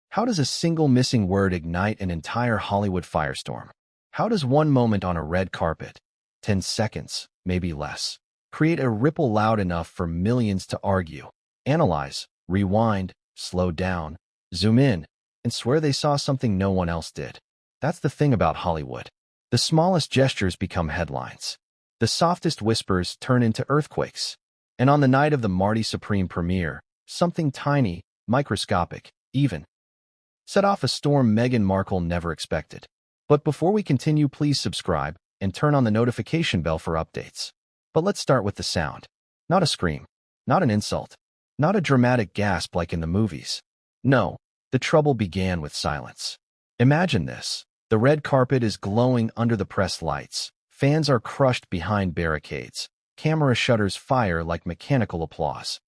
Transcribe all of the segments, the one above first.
How does a single missing word ignite an entire Hollywood firestorm? How does one moment on a red carpet, 10 seconds, maybe less, create a ripple loud enough for millions to argue, analyze, rewind, slow down, zoom in, and swear they saw something no one else did? That's the thing about Hollywood. The smallest gestures become headlines. The softest whispers turn into earthquakes. And on the night of the Marty Supreme premiere, something tiny, microscopic, even, set off a storm Meghan Markle never expected. But before we continue, please subscribe and turn on the notification bell for updates. But let's start with the sound. Not a scream, not an insult, not a dramatic gasp like in the movies. No, the trouble began with silence. Imagine this. The red carpet is glowing under the press lights. Fans are crushed behind barricades. Camera shutters fire like mechanical applause.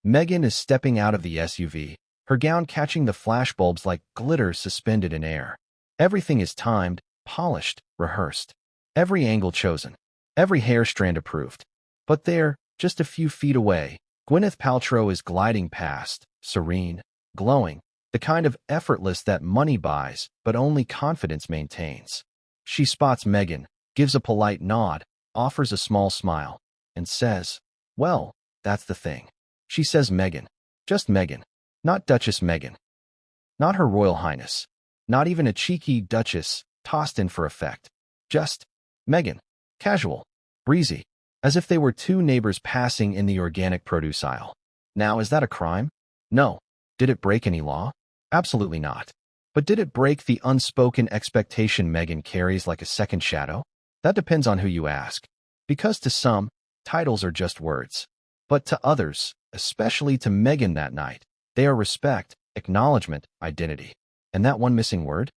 Meghan is stepping out of the SUV, her gown catching the flashbulbs like glitter suspended in air. Everything is timed, polished, rehearsed. Every angle chosen. Every hair strand approved. But there, just a few feet away, Gwyneth Paltrow is gliding past, serene, glowing, the kind of effortless that money buys, but only confidence maintains. She spots Meghan, gives a polite nod, offers a small smile, and says, "Well, that's the thing." She says Meghan. Just Meghan. Not Duchess Meghan. Not Her Royal Highness. Not even a cheeky Duchess tossed in for effect. Just Meghan. Casual. Breezy. As if they were two neighbors passing in the organic produce aisle. Now, is that a crime? No. Did it break any law? Absolutely not. But did it break the unspoken expectation Meghan carries like a second shadow? That depends on who you ask. Because to some, titles are just words. But to others, especially to Meghan that night, they are respect, acknowledgement, identity. And that one missing word?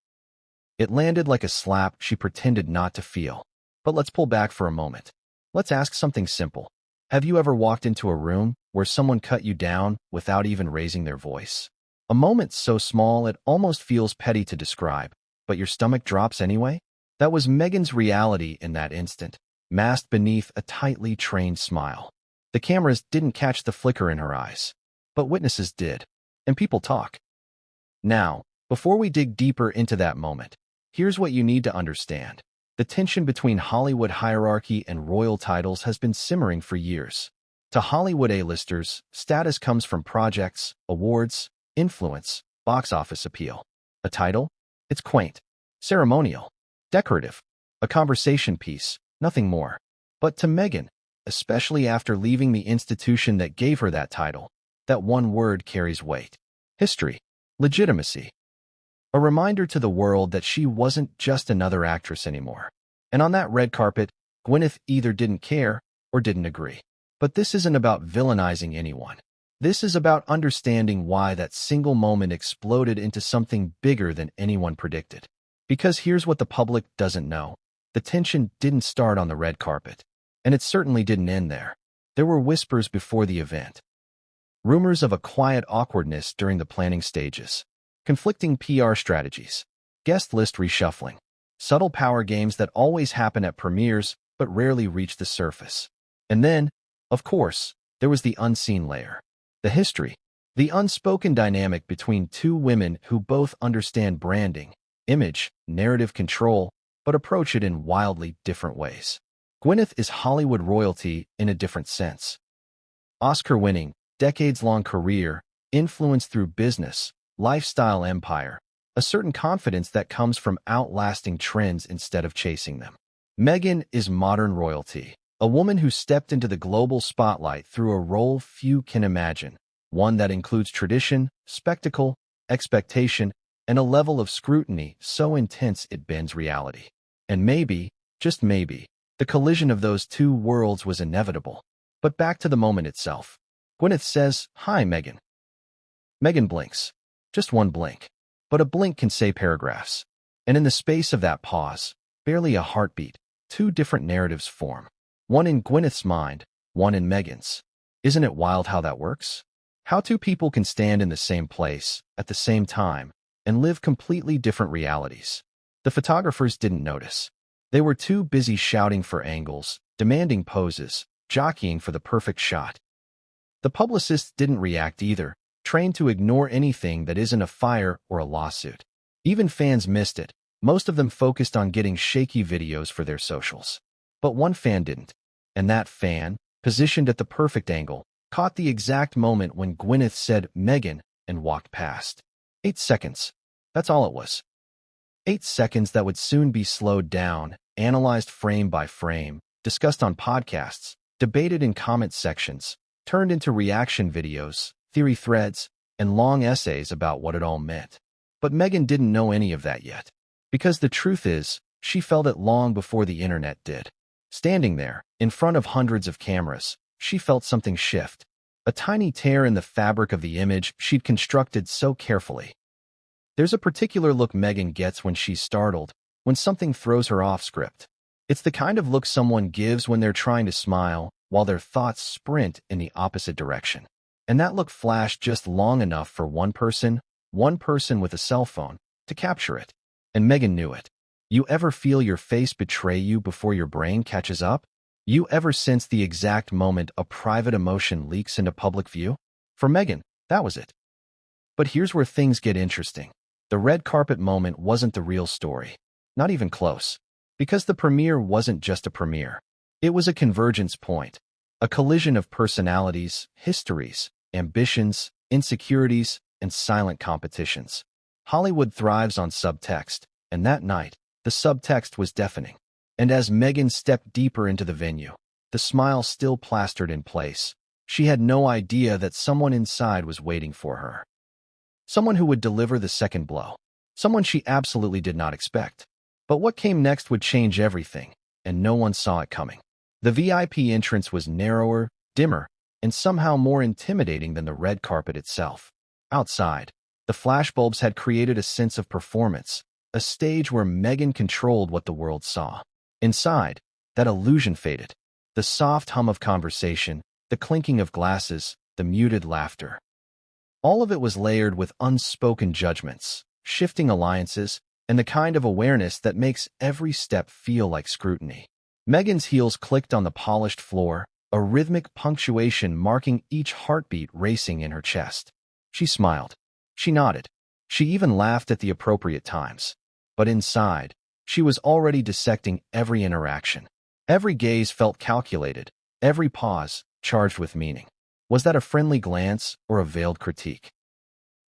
It landed like a slap she pretended not to feel. But let's pull back for a moment. Let's ask something simple. Have you ever walked into a room where someone cut you down without even raising their voice? A moment so small it almost feels petty to describe, but your stomach drops anyway? That was Meghan's reality in that instant, masked beneath a tightly trained smile. The cameras didn't catch the flicker in her eyes, but witnesses did, and people talk. Now, before we dig deeper into that moment, here's what you need to understand. The tension between Hollywood hierarchy and royal titles has been simmering for years. To Hollywood A-listers, status comes from projects, awards, influence, box office appeal. A title? It's quaint, ceremonial, decorative, a conversation piece, nothing more. But to Meghan, especially after leaving the institution that gave her that title, that one word carries weight. History. Legitimacy. A reminder to the world that she wasn't just another actress anymore. And on that red carpet, Gwyneth either didn't care or didn't agree. But this isn't about villainizing anyone. This is about understanding why that single moment exploded into something bigger than anyone predicted. Because here's what the public doesn't know. The tension didn't start on the red carpet. And it certainly didn't end there. There were whispers before the event. Rumors of a quiet awkwardness during the planning stages. Conflicting PR strategies. Guest list reshuffling. Subtle power games that always happen at premieres but rarely reach the surface. And then, of course, there was the unseen layer. The history. The unspoken dynamic between two women who both understand branding, image, narrative control, but approach it in wildly different ways. Gwyneth is Hollywood royalty in a different sense. Oscar-winning, decades-long career, influence through business, lifestyle empire, a certain confidence that comes from outlasting trends instead of chasing them. Meghan is modern royalty, a woman who stepped into the global spotlight through a role few can imagine, one that includes tradition, spectacle, expectation, and a level of scrutiny so intense it bends reality. And maybe, just maybe, the collision of those two worlds was inevitable. But back to the moment itself. Gwyneth says, "Hi, Meghan." Meghan blinks. Just one blink. But a blink can say paragraphs. And in the space of that pause, barely a heartbeat, two different narratives form. One in Gwyneth's mind, one in Meghan's. Isn't it wild how that works? How two people can stand in the same place, at the same time, and live completely different realities. The photographers didn't notice. They were too busy shouting for angles, demanding poses, jockeying for the perfect shot. The publicists didn't react either, trained to ignore anything that isn't a fire or a lawsuit. Even fans missed it. Most of them focused on getting shaky videos for their socials. But one fan didn't. And that fan, positioned at the perfect angle, caught the exact moment when Gwyneth said Meghan and walked past. 8 seconds. That's all it was. 8 seconds that would soon be slowed down, analyzed frame by frame, discussed on podcasts, debated in comment sections, turned into reaction videos, theory threads, and long essays about what it all meant. But Meghan didn't know any of that yet. Because the truth is, she felt it long before the internet did. Standing there, in front of hundreds of cameras, she felt something shift. A tiny tear in the fabric of the image she'd constructed so carefully. There's a particular look Meghan gets when she's startled, when something throws her off script. It's the kind of look someone gives when they're trying to smile, while their thoughts sprint in the opposite direction. And that look flashed just long enough for one person with a cell phone, to capture it. And Meghan knew it. You ever feel your face betray you before your brain catches up? You ever sense the exact moment a private emotion leaks into public view? For Meghan, that was it. But here's where things get interesting. The red carpet moment wasn't the real story. Not even close. Because the premiere wasn't just a premiere. It was a convergence point. A collision of personalities, histories, ambitions, insecurities, and silent competitions. Hollywood thrives on subtext, and that night, the subtext was deafening. And as Meghan stepped deeper into the venue, the smile still plastered in place, she had no idea that someone inside was waiting for her. Someone who would deliver the second blow. Someone she absolutely did not expect. But what came next would change everything, and no one saw it coming. The VIP entrance was narrower, dimmer, and somehow more intimidating than the red carpet itself. Outside, the flashbulbs had created a sense of performance, a stage where Meghan controlled what the world saw. Inside, that illusion faded. The soft hum of conversation, the clinking of glasses, the muted laughter. All of it was layered with unspoken judgments, shifting alliances, and the kind of awareness that makes every step feel like scrutiny. Meghan's heels clicked on the polished floor, a rhythmic punctuation marking each heartbeat racing in her chest. She smiled. She nodded. She even laughed at the appropriate times. But inside, she was already dissecting every interaction. Every gaze felt calculated, every pause charged with meaning. Was that a friendly glance or a veiled critique?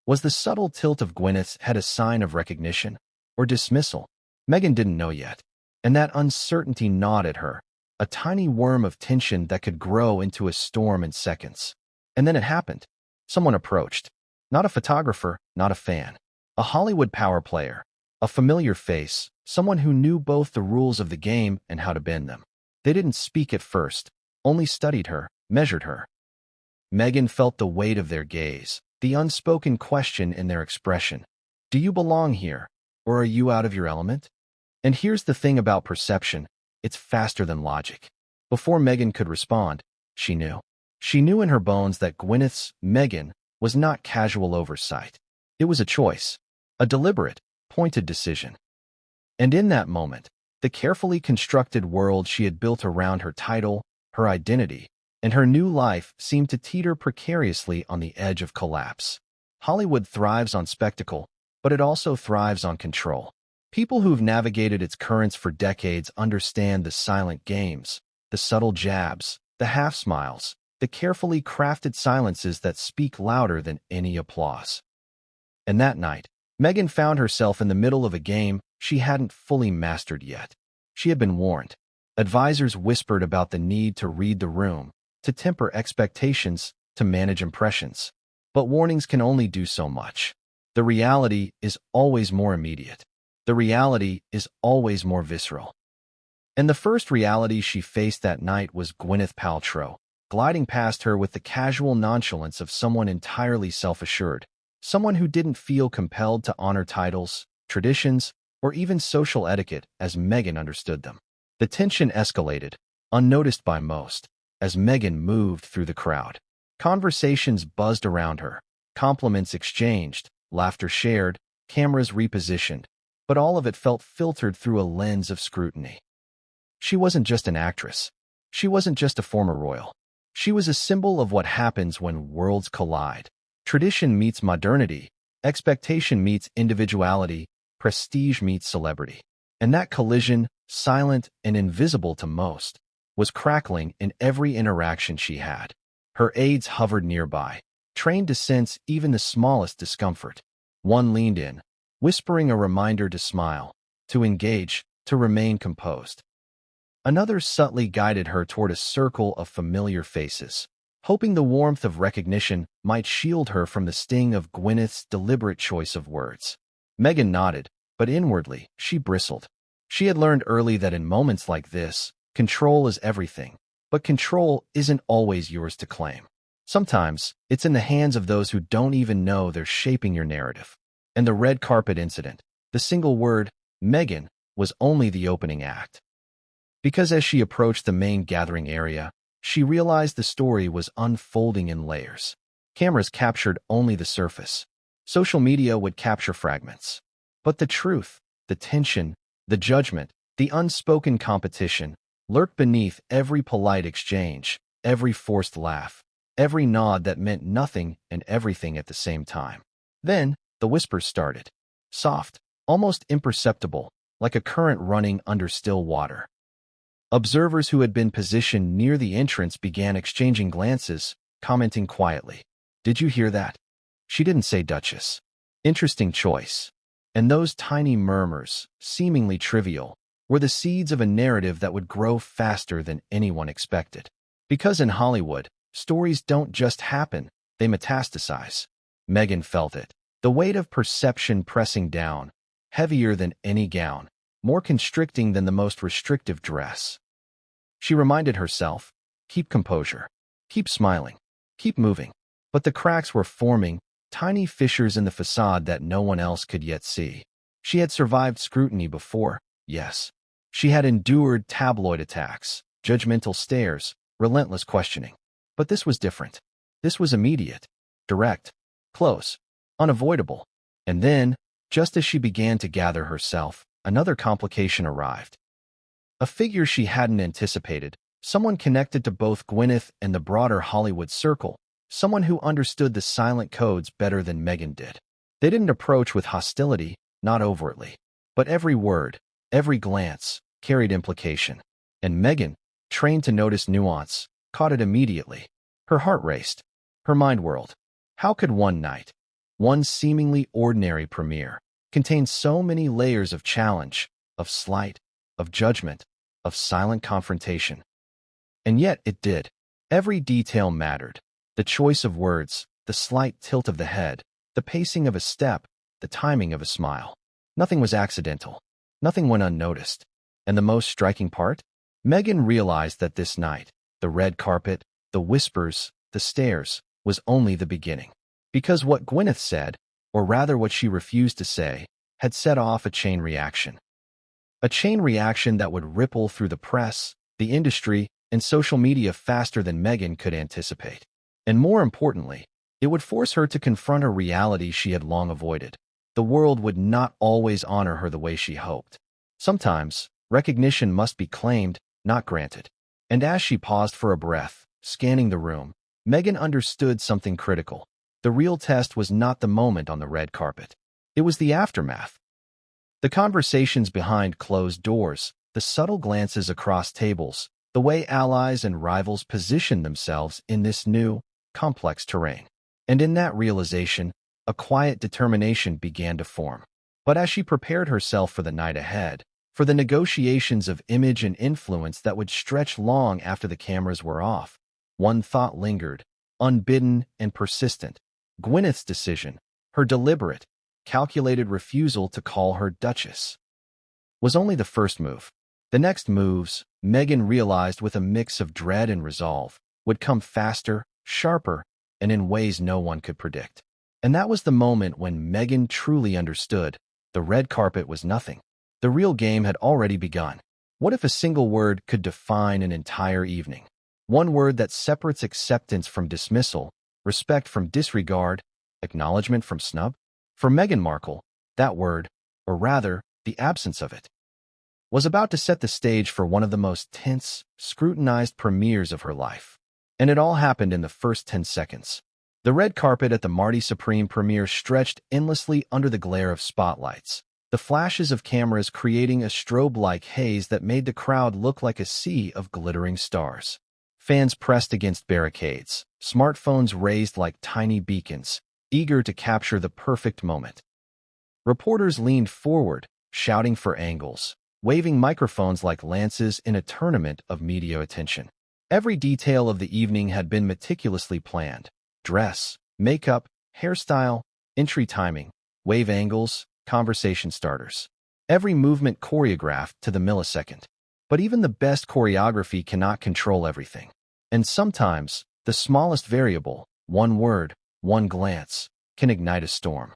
Was the subtle tilt of Gwyneth's head a sign of recognition or dismissal? Meghan didn't know yet, and that uncertainty gnawed at her, a tiny worm of tension that could grow into a storm in seconds. And then it happened. Someone approached. Not a photographer, not a fan. A Hollywood power player. A familiar face, someone who knew both the rules of the game and how to bend them. They didn't speak at first, only studied her, measured her. Meghan felt the weight of their gaze, the unspoken question in their expression. Do you belong here, or are you out of your element? And here's the thing about perception, it's faster than logic. Before Meghan could respond, she knew. She knew in her bones that Gwyneth's Meghan was not casual oversight. It was a choice, a deliberate, pointed decision. And in that moment, the carefully constructed world she had built around her title, her identity, and her new life seemed to teeter precariously on the edge of collapse. Hollywood thrives on spectacle, but it also thrives on control. People who've navigated its currents for decades understand the silent games, the subtle jabs, the half-smiles, the carefully crafted silences that speak louder than any applause. And that night, Meghan found herself in the middle of a game she hadn't fully mastered yet. She had been warned. Advisors whispered about the need to read the room, to temper expectations, to manage impressions. But warnings can only do so much. The reality is always more immediate. The reality is always more visceral. And the first reality she faced that night was Gwyneth Paltrow, gliding past her with the casual nonchalance of someone entirely self-assured, someone who didn't feel compelled to honor titles, traditions, or even social etiquette as Meghan understood them. The tension escalated, unnoticed by most, as Meghan moved through the crowd. Conversations buzzed around her, compliments exchanged, laughter shared, cameras repositioned, but all of it felt filtered through a lens of scrutiny. She wasn't just an actress. She wasn't just a former royal. She was a symbol of what happens when worlds collide. Tradition meets modernity, expectation meets individuality, prestige meets celebrity. And that collision, silent and invisible to most, was crackling in every interaction she had. Her aides hovered nearby, trained to sense even the smallest discomfort. One leaned in, whispering a reminder to smile, to engage, to remain composed. Another subtly guided her toward a circle of familiar faces, hoping the warmth of recognition might shield her from the sting of Gwyneth's deliberate choice of words. Meghan nodded, but inwardly, she bristled. She had learned early that in moments like this, control is everything, but control isn't always yours to claim. Sometimes, it's in the hands of those who don't even know they're shaping your narrative. And the red carpet incident, the single word, Meghan, was only the opening act. Because as she approached the main gathering area, she realized the story was unfolding in layers. Cameras captured only the surface. Social media would capture fragments. But the truth, the tension, the judgment, the unspoken competition, lurked beneath every polite exchange, every forced laugh, every nod that meant nothing and everything at the same time. Then, the whispers started. Soft, almost imperceptible, like a current running under still water. Observers who had been positioned near the entrance began exchanging glances, commenting quietly. "Did you hear that?" She didn't say Duchess. Interesting choice. And those tiny murmurs, seemingly trivial, were the seeds of a narrative that would grow faster than anyone expected. Because in Hollywood, stories don't just happen, they metastasize. Meghan felt it. The weight of perception pressing down, heavier than any gown, more constricting than the most restrictive dress. She reminded herself, keep composure, keep smiling, keep moving. But the cracks were forming, tiny fissures in the facade that no one else could yet see. She had survived scrutiny before, yes. She had endured tabloid attacks, judgmental stares, relentless questioning. But this was different. This was immediate, direct, close, unavoidable. And then, just as she began to gather herself, another complication arrived. A figure she hadn't anticipated, someone connected to both Gwyneth and the broader Hollywood circle, someone who understood the silent codes better than Meghan did. They didn't approach with hostility, not overtly. But every word, every glance, carried implication. And Meghan, trained to notice nuance, caught it immediately. Her heart raced. Her mind whirled. How could one night, one seemingly ordinary premiere, contain so many layers of challenge, of slight, of judgment, of silent confrontation? And yet it did. Every detail mattered. The choice of words, the slight tilt of the head, the pacing of a step, the timing of a smile. Nothing was accidental. Nothing went unnoticed. And the most striking part? Meghan realized that this night, the red carpet, the whispers, the stares, was only the beginning. Because what Gwyneth said, or rather what she refused to say, had set off a chain reaction. A chain reaction that would ripple through the press, the industry, and social media faster than Meghan could anticipate. And more importantly, it would force her to confront a reality she had long avoided. The world would not always honor her the way she hoped. Sometimes, recognition must be claimed, not granted. And as she paused for a breath, scanning the room, Meghan understood something critical. The real test was not the moment on the red carpet. It was the aftermath. The conversations behind closed doors, the subtle glances across tables, the way allies and rivals positioned themselves in this new, complex terrain. And in that realization, a quiet determination began to form. But as she prepared herself for the night ahead, for the negotiations of image and influence that would stretch long after the cameras were off, one thought lingered, unbidden and persistent. Gwyneth's decision, her deliberate, calculated refusal to call her Duchess, was only the first move. The next moves, Meghan realized with a mix of dread and resolve, would come faster, sharper, and in ways no one could predict. And that was the moment when Meghan truly understood. The red carpet was nothing. The real game had already begun. What if a single word could define an entire evening? One word that separates acceptance from dismissal, respect from disregard, acknowledgement from snub? For Meghan Markle, that word, or rather, the absence of it, was about to set the stage for one of the most tense, scrutinized premieres of her life. And it all happened in the first 10 seconds. The red carpet at the Marty Supreme premiere stretched endlessly under the glare of spotlights, the flashes of cameras creating a strobe-like haze that made the crowd look like a sea of glittering stars. Fans pressed against barricades, smartphones raised like tiny beacons, eager to capture the perfect moment. Reporters leaned forward, shouting for angles, waving microphones like lances in a tournament of media attention. Every detail of the evening had been meticulously planned: dress, makeup, hairstyle, entry timing, wave angles, conversation starters. Every movement choreographed to the millisecond. But even the best choreography cannot control everything. And sometimes, the smallest variable, one word, one glance, can ignite a storm.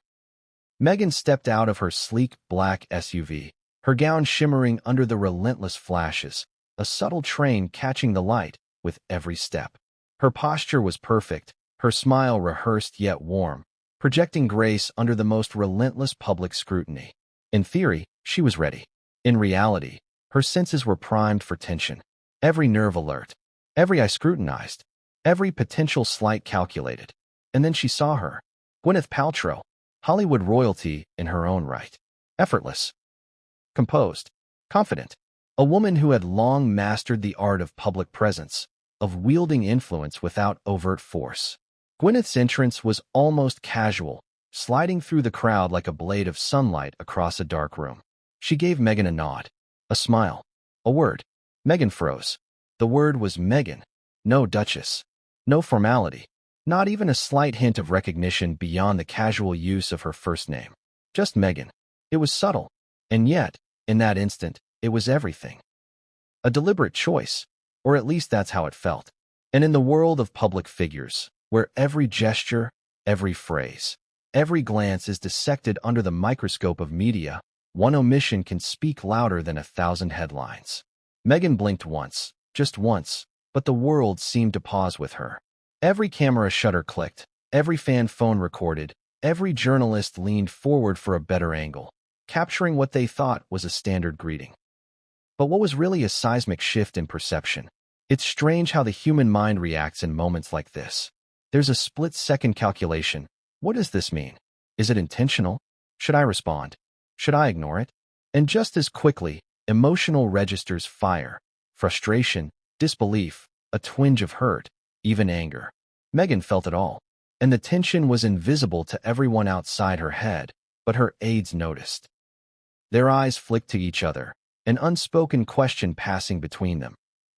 Meghan stepped out of her sleek black SUV, her gown shimmering under the relentless flashes, a subtle train catching the light with every step. Her posture was perfect, her smile rehearsed yet warm, projecting grace under the most relentless public scrutiny. In theory, she was ready. In reality, her senses were primed for tension. Every nerve alert, every eye scrutinized, every potential slight calculated. And then she saw her, Gwyneth Paltrow, Hollywood royalty in her own right. Effortless, composed, confident. A woman who had long mastered the art of public presence, of wielding influence without overt force. Gwyneth's entrance was almost casual, sliding through the crowd like a blade of sunlight across a dark room. She gave Meghan a nod, a smile, a word. Meghan froze. The word was Meghan, no Duchess, no formality, not even a slight hint of recognition beyond the casual use of her first name. Just Meghan. It was subtle, and yet, in that instant, it was everything. A deliberate choice, or at least that's how it felt. And in the world of public figures, where every gesture, every phrase, every glance is dissected under the microscope of media, one omission can speak louder than 1,000 headlines. Meghan blinked once, just once, but the world seemed to pause with her. Every camera shutter clicked, every fan phone recorded, every journalist leaned forward for a better angle, capturing what they thought was a standard greeting. But what was really a seismic shift in perception? It's strange how the human mind reacts in moments like this. There's a split-second calculation. What does this mean? Is it intentional? Should I respond? Should I ignore it? And just as quickly, emotional registers fire. Frustration, disbelief, a twinge of hurt, even anger. Meghan felt it all. And the tension was invisible to everyone outside her head, but her aides noticed. Their eyes flicked to each other, an unspoken question passing between them.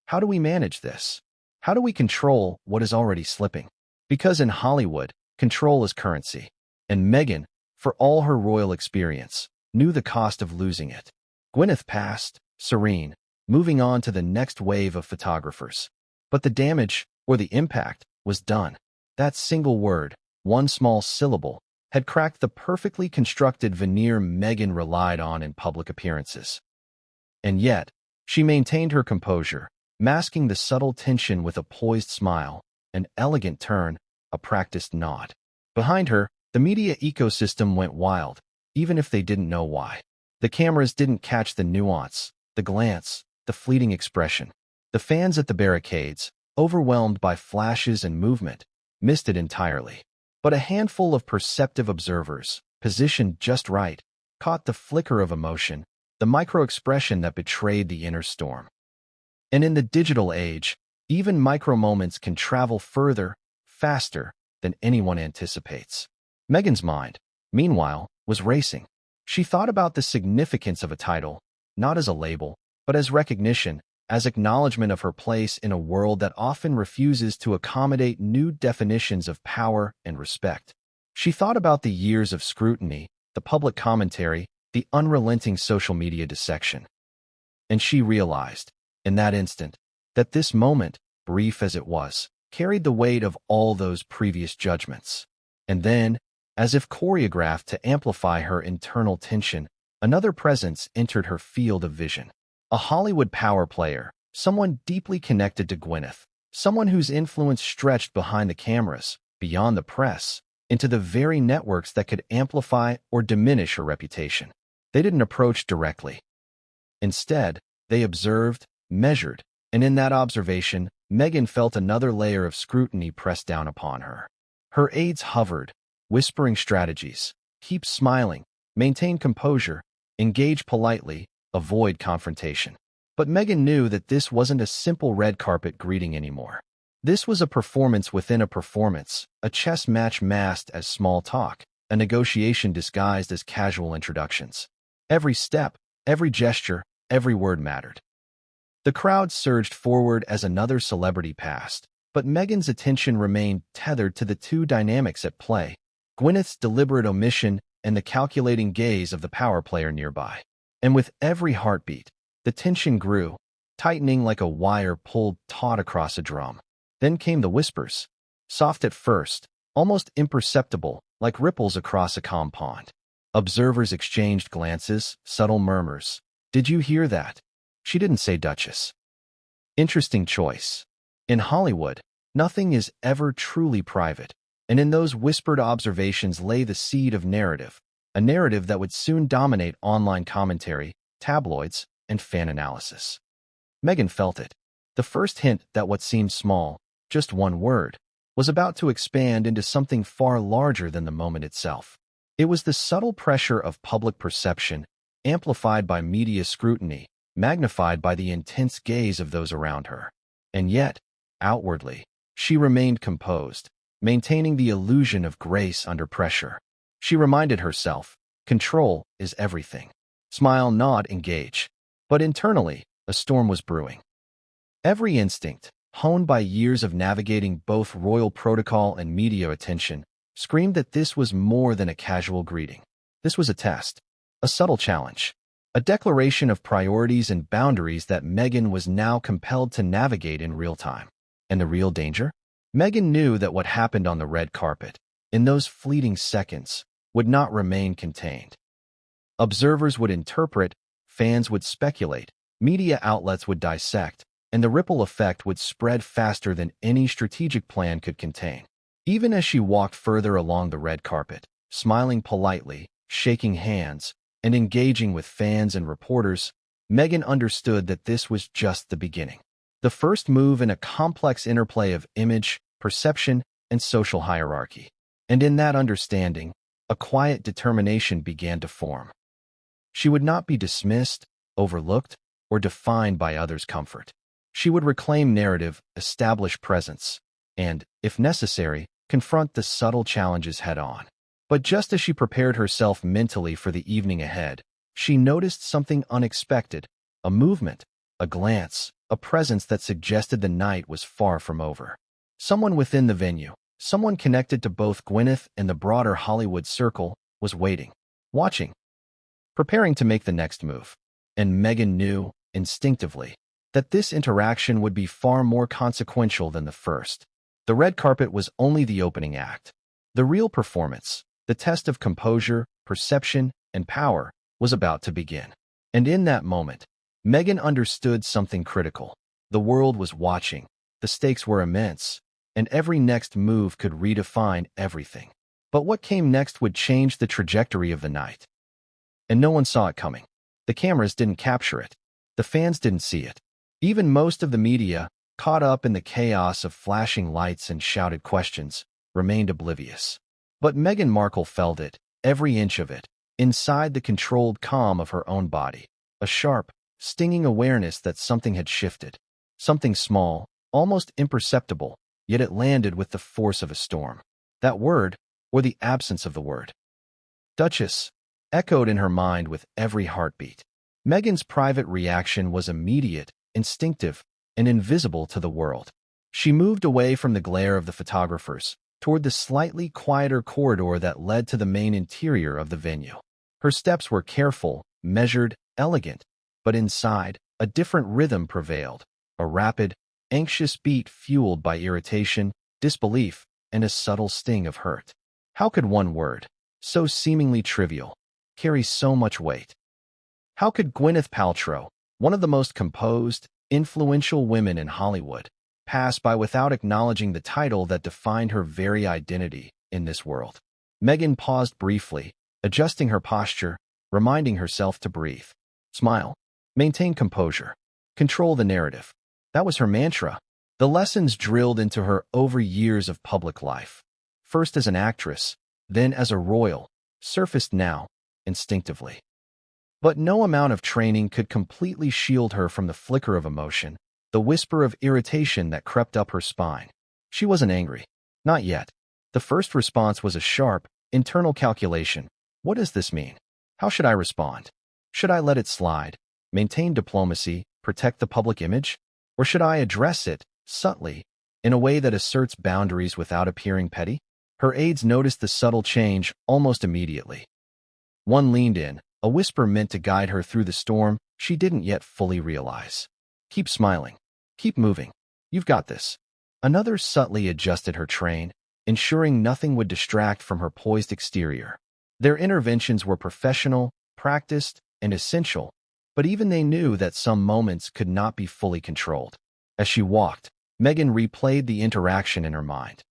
How do we manage this? How do we control what is already slipping? Because in Hollywood, control is currency. And Meghan, for all her royal experience, knew the cost of losing it. Gwyneth passed, serene, moving on to the next wave of photographers. But the damage, or the impact, was done. That single word, one small syllable, had cracked the perfectly constructed veneer Meghan relied on in public appearances. And yet, she maintained her composure, masking the subtle tension with a poised smile, an elegant turn, a practiced nod. Behind her, the media ecosystem went wild, even if they didn't know why. The cameras didn't catch the nuance, the glance, the fleeting expression. The fans at the barricades, overwhelmed by flashes and movement, missed it entirely. But a handful of perceptive observers, positioned just right, caught the flicker of emotion, the micro-expression that betrayed the inner storm. And in the digital age, even micro-moments can travel further, faster than anyone anticipates. Meghan's mind, meanwhile, was racing. She thought about the significance of a title, not as a label, but as recognition, as acknowledgement of her place in a world that often refuses to accommodate new definitions of power and respect. She thought about the years of scrutiny, the public commentary, the unrelenting social media dissection. And she realized, in that instant, that this moment, brief as it was, carried the weight of all those previous judgments. And then, as if choreographed to amplify her internal tension, another presence entered her field of vision. A Hollywood power player, someone deeply connected to Gwyneth, someone whose influence stretched behind the cameras, beyond the press, into the very networks that could amplify or diminish her reputation. They didn't approach directly. Instead, they observed, measured, and in that observation, Meghan felt another layer of scrutiny pressed down upon her. Her aides hovered, whispering strategies. Keep smiling, maintain composure, engage politely, avoid confrontation. But Meghan knew that this wasn't a simple red carpet greeting anymore. This was a performance within a performance, a chess match masked as small talk, a negotiation disguised as casual introductions. Every step, every gesture, every word mattered. The crowd surged forward as another celebrity passed, but Meghan's attention remained tethered to the two dynamics at play: Gwyneth's deliberate omission and the calculating gaze of the power player nearby. And with every heartbeat, the tension grew, tightening like a wire pulled taut across a drum. Then came the whispers, soft at first, almost imperceptible, like ripples across a calm pond. Observers exchanged glances, subtle murmurs. "Did you hear that? She didn't say Duchess." Interesting choice. In Hollywood, nothing is ever truly private, and in those whispered observations lay the seed of narrative, a narrative that would soon dominate online commentary, tabloids, and fan analysis. Meghan felt it. The first hint that what seemed small, just one word, was about to expand into something far larger than the moment itself. It was the subtle pressure of public perception, amplified by media scrutiny, magnified by the intense gaze of those around her. And yet, outwardly, she remained composed, maintaining the illusion of grace under pressure. She reminded herself, control is everything. Smile, nod, engage. But internally, a storm was brewing. Every instinct, honed by years of navigating both royal protocol and media attention, screamed that this was more than a casual greeting. This was a test, a subtle challenge, a declaration of priorities and boundaries that Meghan was now compelled to navigate in real time. And the real danger? Meghan knew that what happened on the red carpet, in those fleeting seconds, would not remain contained. Observers would interpret, fans would speculate, media outlets would dissect, and the ripple effect would spread faster than any strategic plan could contain. Even as she walked further along the red carpet, smiling politely, shaking hands, and engaging with fans and reporters, Meghan understood that this was just the beginning. The first move in a complex interplay of image, perception, and social hierarchy. And in that understanding, a quiet determination began to form. She would not be dismissed, overlooked, or defined by others' comfort. She would reclaim narrative, establish presence, and, if necessary, confront the subtle challenges head-on. But just as she prepared herself mentally for the evening ahead, she noticed something unexpected, a movement, a glance, a presence that suggested the night was far from over. Someone within the venue, someone connected to both Gwyneth and the broader Hollywood circle, was waiting, watching, preparing to make the next move. And Meghan knew, instinctively, that this interaction would be far more consequential than the first. The red carpet was only the opening act. The real performance, the test of composure, perception, and power, was about to begin. And in that moment, Meghan understood something critical. The world was watching, the stakes were immense, and every next move could redefine everything. But what came next would change the trajectory of the night. And no one saw it coming. The cameras didn't capture it. The fans didn't see it. Even most of the media, caught up in the chaos of flashing lights and shouted questions, remained oblivious. But Meghan Markle felt it, every inch of it, inside the controlled calm of her own body. A sharp, stinging awareness that something had shifted. Something small, almost imperceptible, yet it landed with the force of a storm. That word, or the absence of the word. Duchess, echoed in her mind with every heartbeat. Meghan's private reaction was immediate, instinctive, and invisible to the world. She moved away from the glare of the photographers, toward the slightly quieter corridor that led to the main interior of the venue. Her steps were careful, measured, elegant, but inside, a different rhythm prevailed, a rapid, anxious beat fueled by irritation, disbelief, and a subtle sting of hurt. How could one word, so seemingly trivial, carry so much weight? How could Gwyneth Paltrow, one of the most composed, influential women in Hollywood, pass by without acknowledging the title that defined her very identity in this world? Meghan paused briefly, adjusting her posture, reminding herself to breathe. Smile. Maintain composure. Control the narrative. That was her mantra, the lessons drilled into her over years of public life. first as an actress, then as a royal, surfaced now, instinctively. But no amount of training could completely shield her from the flicker of emotion, the whisper of irritation that crept up her spine. She wasn't angry. Not yet. The first response was a sharp, internal calculation. What does this mean? How should I respond? Should I let it slide, maintain diplomacy, protect the public image? Or should I address it, subtly, in a way that asserts boundaries without appearing petty? Her aides noticed the subtle change almost immediately. One leaned in, a whisper meant to guide her through the storm she didn't yet fully realize. Keep smiling. Keep moving. You've got this. Another subtly adjusted her train, ensuring nothing would distract from her poised exterior. Their interventions were professional, practiced, and essential, but even they knew that some moments could not be fully controlled. As she walked, Meghan replayed the interaction in her mind.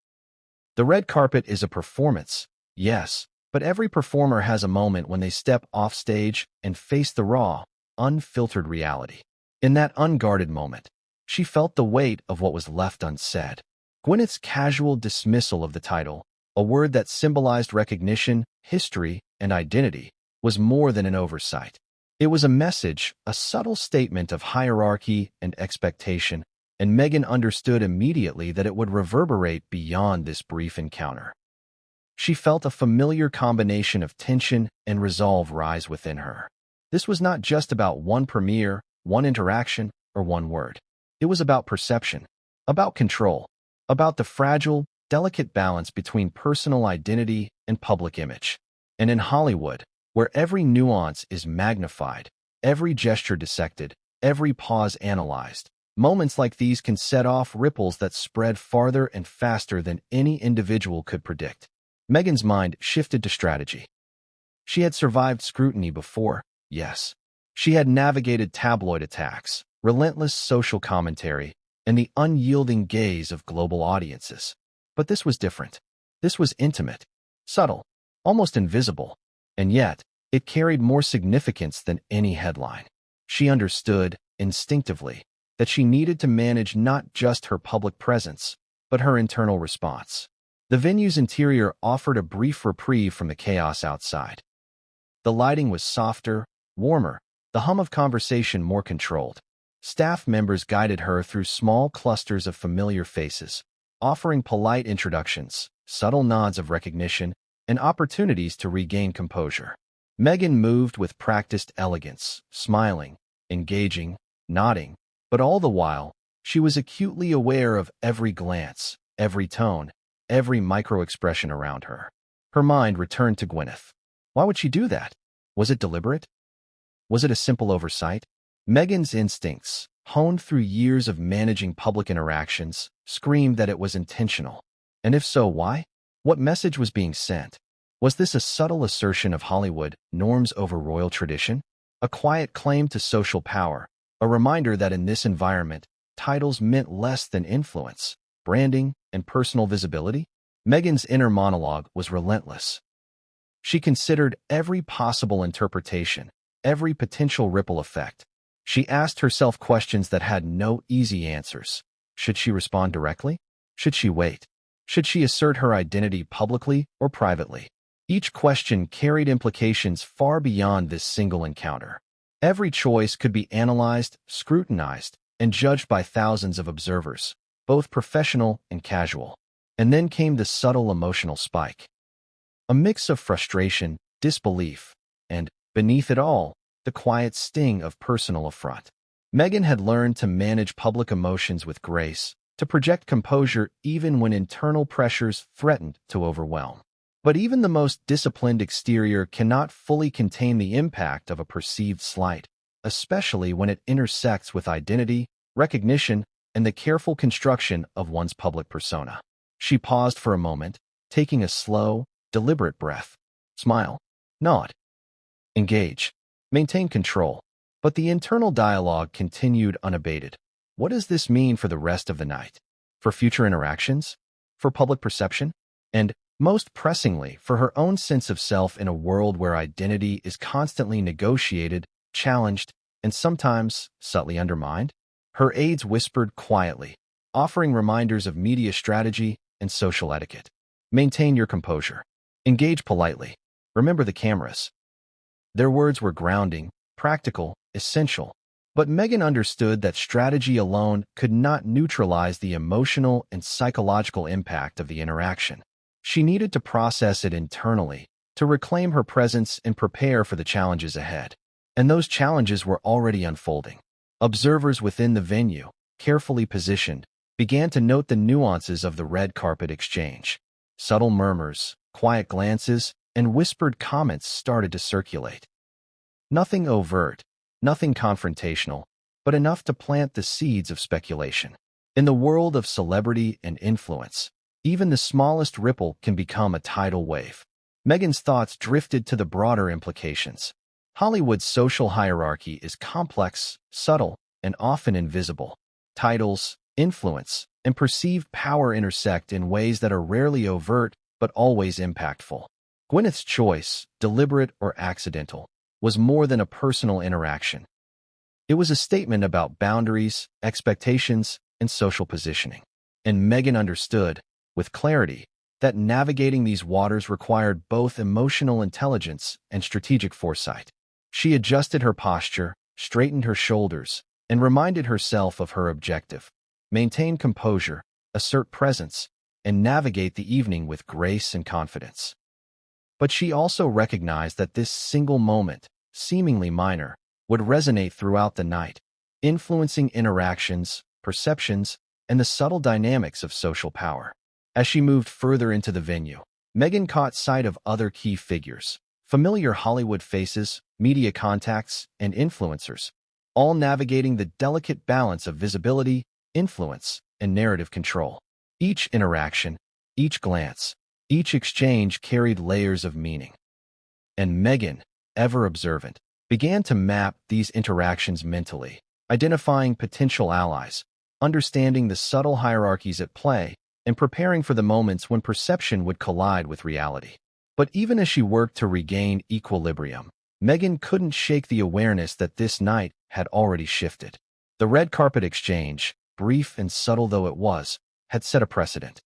The red carpet is a performance, yes, but every performer has a moment when they step off stage and face the raw, unfiltered reality. In that unguarded moment, she felt the weight of what was left unsaid. Gwyneth's casual dismissal of the title, a word that symbolized recognition, history, and identity, was more than an oversight. It was a message, a subtle statement of hierarchy and expectation, and Meghan understood immediately that it would reverberate beyond this brief encounter. She felt a familiar combination of tension and resolve rise within her. This was not just about one premiere, one interaction, or one word. It was about perception, about control, about the fragile, delicate balance between personal identity and public image. And in Hollywood, where every nuance is magnified, every gesture dissected, every pause analyzed, moments like these can set off ripples that spread farther and faster than any individual could predict. Meghan's mind shifted to strategy. She had survived scrutiny before, yes. She had navigated tabloid attacks, relentless social commentary, and the unyielding gaze of global audiences. But this was different. This was intimate, subtle, almost invisible, and yet it carried more significance than any headline. She understood, instinctively, that she needed to manage not just her public presence, but her internal response. The venue's interior offered a brief reprieve from the chaos outside. The lighting was softer, warmer, the hum of conversation more controlled. Staff members guided her through small clusters of familiar faces, offering polite introductions, subtle nods of recognition, and opportunities to regain composure. Meghan moved with practiced elegance, smiling, engaging, nodding, but all the while, she was acutely aware of every glance, every tone, every micro-expression around her. Her mind returned to Gwyneth. Why would she do that? Was it deliberate? Was it a simple oversight? Meghan's instincts, honed through years of managing public interactions, screamed that it was intentional. And if so, why? What message was being sent? Was this a subtle assertion of Hollywood norms over royal tradition? A quiet claim to social power, a reminder that in this environment, titles meant less than influence, branding, and personal visibility? Meghan's inner monologue was relentless. She considered every possible interpretation, every potential ripple effect. She asked herself questions that had no easy answers. Should she respond directly? Should she wait? Should she assert her identity publicly or privately? Each question carried implications far beyond this single encounter. Every choice could be analyzed, scrutinized, and judged by thousands of observers, both professional and casual. And then came the subtle emotional spike. A mix of frustration, disbelief, and, beneath it all, the quiet sting of personal affront. Meghan had learned to manage public emotions with grace, to project composure even when internal pressures threatened to overwhelm. But even the most disciplined exterior cannot fully contain the impact of a perceived slight, especially when it intersects with identity, recognition, and the careful construction of one's public persona. She paused for a moment, taking a slow, deliberate breath. Smile. Nod. Engage. Maintain control. But the internal dialogue continued unabated. What does this mean for the rest of the night? For future interactions? For public perception? And, most pressingly, for her own sense of self in a world where identity is constantly negotiated, challenged, and sometimes subtly undermined? Her aides whispered quietly, offering reminders of media strategy and social etiquette. Maintain your composure. Engage politely. Remember the cameras. Their words were grounding, practical, essential. But Meghan understood that strategy alone could not neutralize the emotional and psychological impact of the interaction. She needed to process it internally, to reclaim her presence and prepare for the challenges ahead. And those challenges were already unfolding. Observers within the venue, carefully positioned, began to note the nuances of the red carpet exchange. Subtle murmurs, quiet glances, and whispered comments started to circulate. Nothing overt, nothing confrontational, but enough to plant the seeds of speculation. In the world of celebrity and influence, even the smallest ripple can become a tidal wave. Meghan's thoughts drifted to the broader implications. Hollywood's social hierarchy is complex, subtle, and often invisible. Titles, influence, and perceived power intersect in ways that are rarely overt but always impactful. Gwyneth's choice, deliberate or accidental, was more than a personal interaction. It was a statement about boundaries, expectations, and social positioning. And Meghan understood, with clarity, that navigating these waters required both emotional intelligence and strategic foresight. She adjusted her posture, straightened her shoulders, and reminded herself of her objective: maintain composure, assert presence, and navigate the evening with grace and confidence. But she also recognized that this single moment, seemingly minor, would resonate throughout the night, influencing interactions, perceptions, and the subtle dynamics of social power. As she moved further into the venue, Meghan caught sight of other key figures, familiar Hollywood faces, media contacts, and influencers, all navigating the delicate balance of visibility, influence, and narrative control. Each interaction, each glance, each exchange carried layers of meaning. And Meghan, ever observant, began to map these interactions mentally, identifying potential allies, understanding the subtle hierarchies at play, and preparing for the moments when perception would collide with reality. But even as she worked to regain equilibrium, Meghan couldn't shake the awareness that this night had already shifted. The red carpet exchange, brief and subtle though it was, had set a precedent.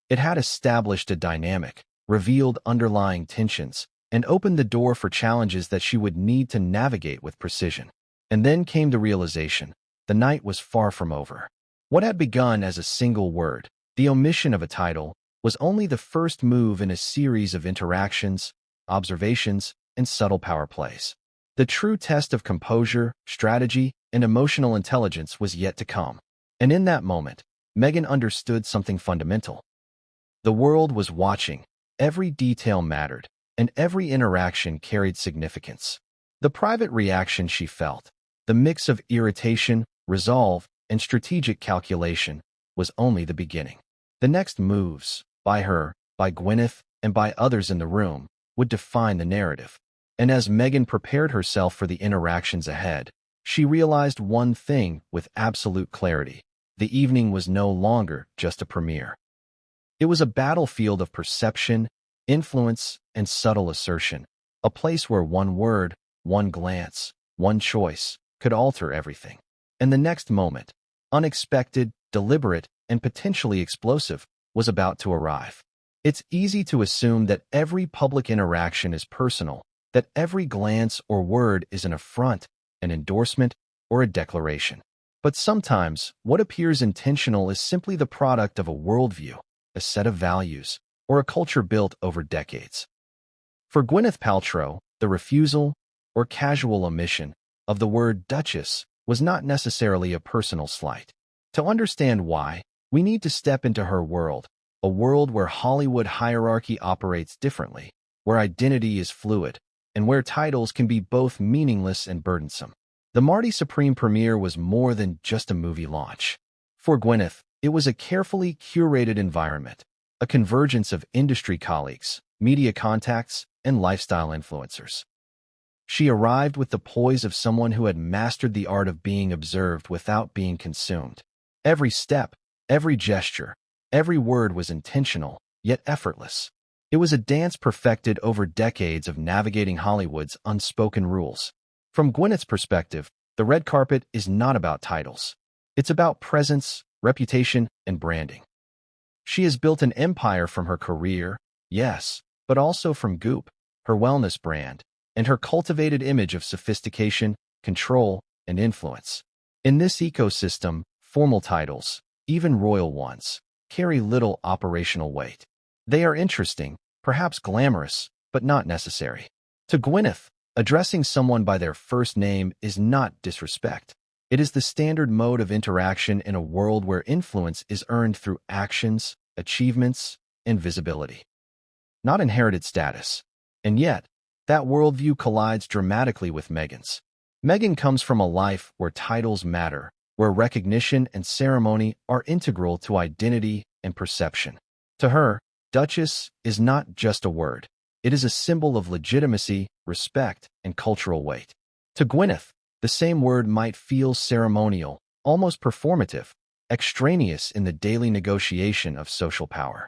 It had established a dynamic, revealed underlying tensions, and opened the door for challenges that she would need to navigate with precision. And then came the realization: the night was far from over. What had begun as a single word, the omission of a title, was only the first move in a series of interactions, observations, and subtle power plays. The true test of composure, strategy, and emotional intelligence was yet to come. And in that moment, Meghan understood something fundamental. The world was watching, every detail mattered, and every interaction carried significance. The private reaction she felt, the mix of irritation, resolve, and strategic calculation, was only the beginning. The next moves, by her, by Gwyneth, and by others in the room, would define the narrative. And as Meghan prepared herself for the interactions ahead, she realized one thing with absolute clarity: the evening was no longer just a premiere. It was a battlefield of perception, influence, and subtle assertion, a place where one word, one glance, one choice could alter everything. And the next moment, unexpected, deliberate, and potentially explosive, was about to arrive. It's easy to assume that every public interaction is personal, that every glance or word is an affront, an endorsement, or a declaration. But sometimes, what appears intentional is simply the product of a worldview, a set of values, or a culture built over decades. For Gwyneth Paltrow, the refusal, or casual omission, of the word Duchess was not necessarily a personal slight. To understand why, we need to step into her world, a world where Hollywood hierarchy operates differently, where identity is fluid, and where titles can be both meaningless and burdensome. The Marty Supreme premiere was more than just a movie launch. For Gwyneth, it was a carefully curated environment, a convergence of industry colleagues, media contacts, and lifestyle influencers. She arrived with the poise of someone who had mastered the art of being observed without being consumed. Every step, every gesture, every word was intentional, yet effortless. It was a dance perfected over decades of navigating Hollywood's unspoken rules. From Gwyneth's perspective, the red carpet is not about titles. It's about presence, reputation, and branding. She has built an empire from her career, yes, but also from Goop, her wellness brand, and her cultivated image of sophistication, control, and influence. In this ecosystem, formal titles, even royal ones, carry little operational weight. They are interesting, perhaps glamorous, but not necessary. To Gwyneth, addressing someone by their first name is not disrespect. It is the standard mode of interaction in a world where influence is earned through actions, achievements, and visibility, not inherited status. And yet, that worldview collides dramatically with Meghan's. Meghan comes from a life where titles matter, where recognition and ceremony are integral to identity and perception. To her, Duchess is not just a word. It is a symbol of legitimacy, respect, and cultural weight. To Gwyneth, the same word might feel ceremonial, almost performative, extraneous in the daily negotiation of social power.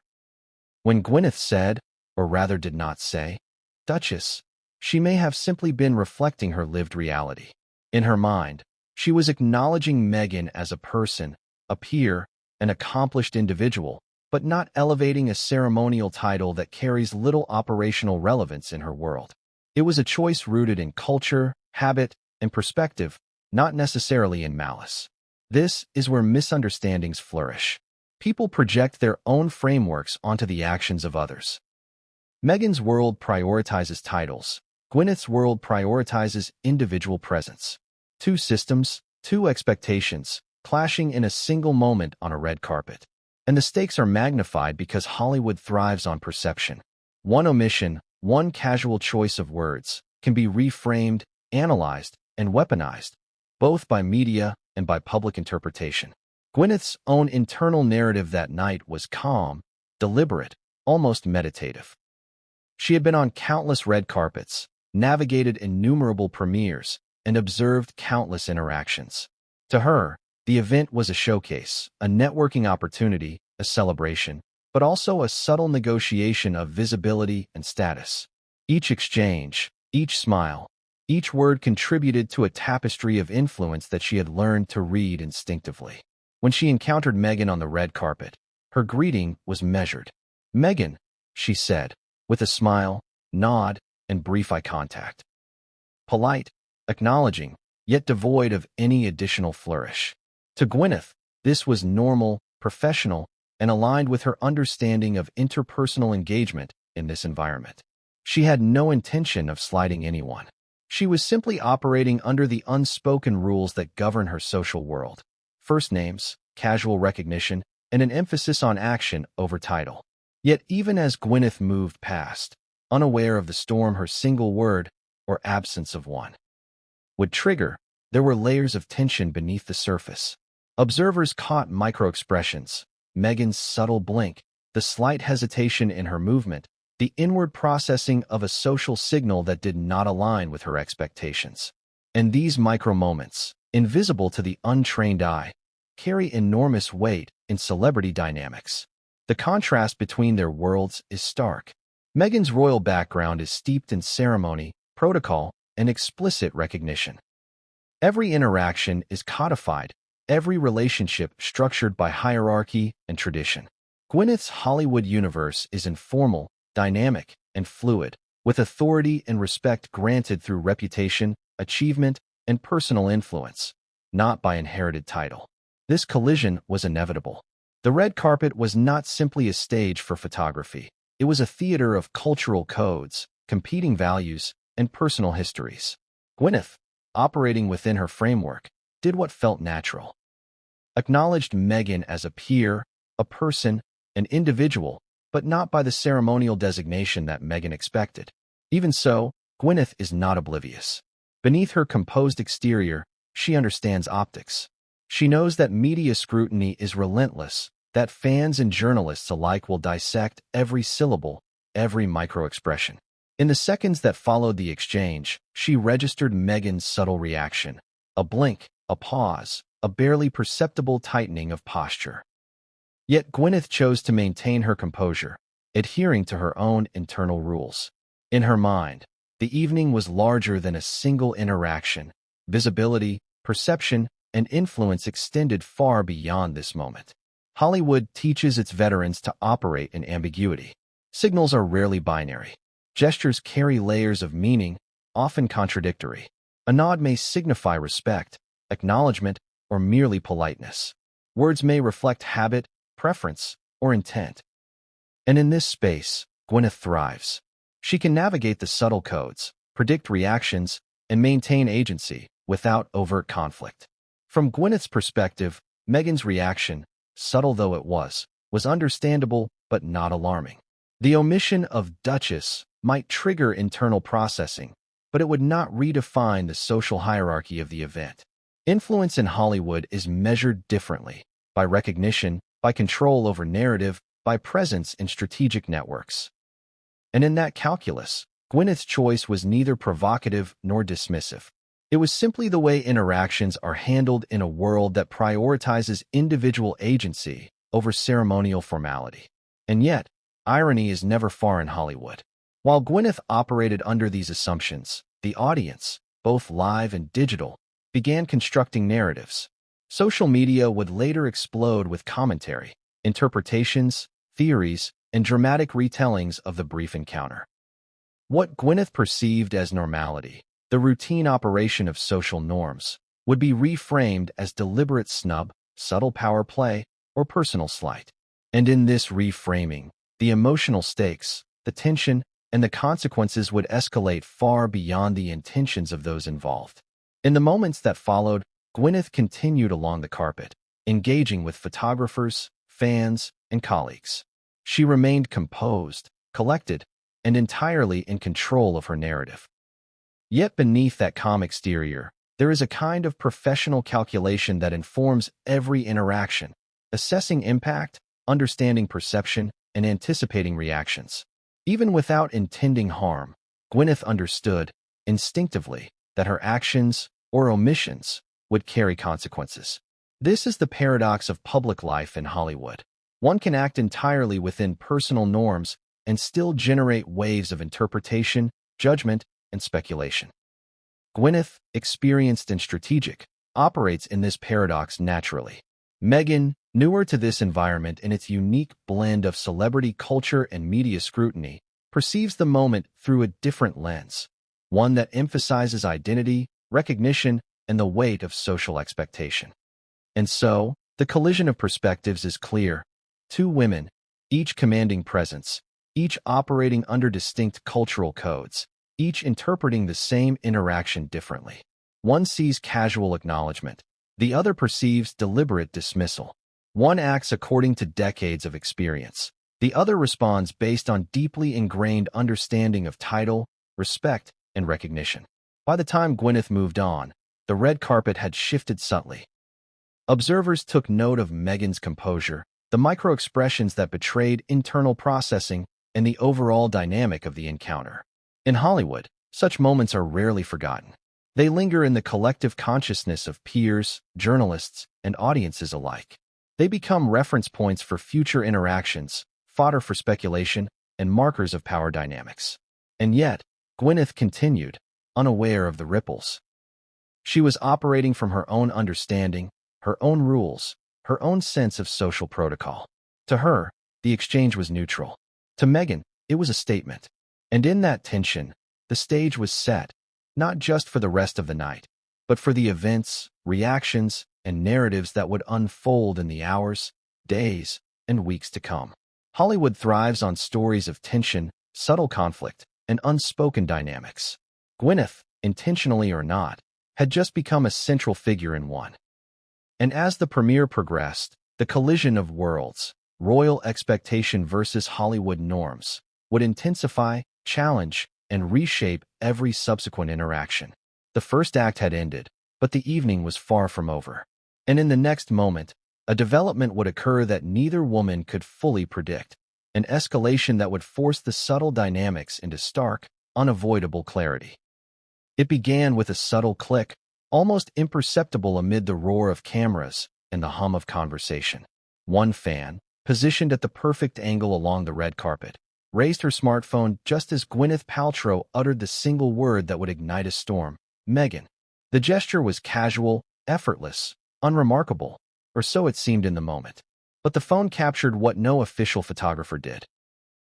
When Gwyneth said, or rather did not say, Duchess, she may have simply been reflecting her lived reality. In her mind, she was acknowledging Meghan as a person, a peer, an accomplished individual, but not elevating a ceremonial title that carries little operational relevance in her world. It was a choice rooted in culture, habit, and perspective, not necessarily in malice. This is where misunderstandings flourish. People project their own frameworks onto the actions of others. Meghan's world prioritizes titles. Gwyneth's world prioritizes individual presence. Two systems, two expectations, clashing in a single moment on a red carpet. And the stakes are magnified because Hollywood thrives on perception. One omission, one casual choice of words, can be reframed, analyzed, and weaponized, both by media and by public interpretation. Gwyneth's own internal narrative that night was calm, deliberate, almost meditative. She had been on countless red carpets, navigated innumerable premieres, and observed countless interactions. To her, the event was a showcase, a networking opportunity, a celebration, but also a subtle negotiation of visibility and status. Each exchange, each smile, each word contributed to a tapestry of influence that she had learned to read instinctively. When she encountered Meghan on the red carpet, her greeting was measured. "Meghan," she said, with a smile, nod, and brief eye contact. Polite, acknowledging, yet devoid of any additional flourish. To Gwyneth, this was normal, professional, and aligned with her understanding of interpersonal engagement in this environment. She had no intention of slighting anyone. She was simply operating under the unspoken rules that govern her social world. First names, casual recognition, and an emphasis on action over title. Yet even as Gwyneth moved past, unaware of the storm her single word, or absence of one, would trigger, there were layers of tension beneath the surface. Observers caught micro-expressions, Meghan's subtle blink, the slight hesitation in her movement, the inward processing of a social signal that did not align with her expectations. And these micro-moments, invisible to the untrained eye, carry enormous weight in celebrity dynamics. The contrast between their worlds is stark. Meghan's royal background is steeped in ceremony, protocol, and explicit recognition. Every interaction is codified, every relationship structured by hierarchy and tradition. Gwyneth's Hollywood universe is informal, dynamic, and fluid, with authority and respect granted through reputation, achievement, and personal influence, not by inherited title. This collision was inevitable. The red carpet was not simply a stage for photography. It was a theater of cultural codes, competing values, and personal histories. Gwyneth, operating within her framework, did what felt natural. Acknowledged Meghan as a peer, a person, an individual, but not by the ceremonial designation that Meghan expected. Even so, Gwyneth is not oblivious. Beneath her composed exterior, she understands optics. She knows that media scrutiny is relentless, that fans and journalists alike will dissect every syllable, every micro-expression. In the seconds that followed the exchange, she registered Meghan's subtle reaction. A blink, a pause, a barely perceptible tightening of posture. Yet Gwyneth chose to maintain her composure, adhering to her own internal rules. In her mind, the evening was larger than a single interaction. Visibility, perception, and influence extended far beyond this moment. Hollywood teaches its veterans to operate in ambiguity. Signals are rarely binary. Gestures carry layers of meaning, often contradictory. A nod may signify respect, acknowledgement, or merely politeness. Words may reflect habit, preference, or intent. And in this space, Gwyneth thrives. She can navigate the subtle codes, predict reactions, and maintain agency without overt conflict. From Gwyneth's perspective, Meghan's reaction, subtle though it was understandable but not alarming. The omission of Duchess might trigger internal processing, but it would not redefine the social hierarchy of the event. Influence in Hollywood is measured differently, by recognition, by control over narrative, by presence in strategic networks. And in that calculus, Gwyneth's choice was neither provocative nor dismissive. It was simply the way interactions are handled in a world that prioritizes individual agency over ceremonial formality. And yet, irony is never far in Hollywood. While Gwyneth operated under these assumptions, the audience, both live and digital, began constructing narratives. Social media would later explode with commentary, interpretations, theories, and dramatic retellings of the brief encounter. What Gwyneth perceived as normality, the routine operation of social norms, would be reframed as deliberate snub, subtle power play, or personal slight. And in this reframing, the emotional stakes, the tension, and the consequences would escalate far beyond the intentions of those involved. In the moments that followed, Gwyneth continued along the carpet, engaging with photographers, fans, and colleagues. She remained composed, collected, and entirely in control of her narrative. Yet beneath that calm exterior, there is a kind of professional calculation that informs every interaction, assessing impact, understanding perception, and anticipating reactions. Even without intending harm, Gwyneth understood, instinctively, that her actions, or omissions, would carry consequences. This is the paradox of public life in Hollywood. One can act entirely within personal norms and still generate waves of interpretation, judgment, and speculation. Gwyneth, experienced and strategic, operates in this paradox naturally. Meghan, newer to this environment in its unique blend of celebrity culture and media scrutiny, perceives the moment through a different lens, one that emphasizes identity, recognition, and the weight of social expectation. And so, the collision of perspectives is clear. Two women, each commanding presence, each operating under distinct cultural codes, each interpreting the same interaction differently. One sees casual acknowledgement, the other perceives deliberate dismissal. One acts according to decades of experience, the other responds based on deeply ingrained understanding of title, respect, and recognition. By the time Gwyneth moved on, the red carpet had shifted subtly. Observers took note of Meghan's composure, the micro-expressions that betrayed internal processing, and the overall dynamic of the encounter. In Hollywood, such moments are rarely forgotten. They linger in the collective consciousness of peers, journalists, and audiences alike. They become reference points for future interactions, fodder for speculation, and markers of power dynamics. And yet, Gwyneth continued, unaware of the ripples. She was operating from her own understanding, her own rules, her own sense of social protocol. To her, the exchange was neutral. To Meghan, it was a statement. And in that tension, the stage was set, not just for the rest of the night, but for the events, reactions, and narratives that would unfold in the hours, days, and weeks to come. Hollywood thrives on stories of tension, subtle conflict, and unspoken dynamics. Gwyneth, intentionally or not, had just become a central figure in one. And as the premiere progressed, the collision of worlds, royal expectation versus Hollywood norms, would intensify, challenge, and reshape every subsequent interaction. The first act had ended, but the evening was far from over. And in the next moment, a development would occur that neither woman could fully predict, an escalation that would force the subtle dynamics into stark, unavoidable clarity. It began with a subtle click, almost imperceptible amid the roar of cameras and the hum of conversation. One fan, positioned at the perfect angle along the red carpet, raised her smartphone just as Gwyneth Paltrow uttered the single word that would ignite a storm, Meghan. The gesture was casual, effortless, unremarkable, or so it seemed in the moment. But the phone captured what no official photographer did.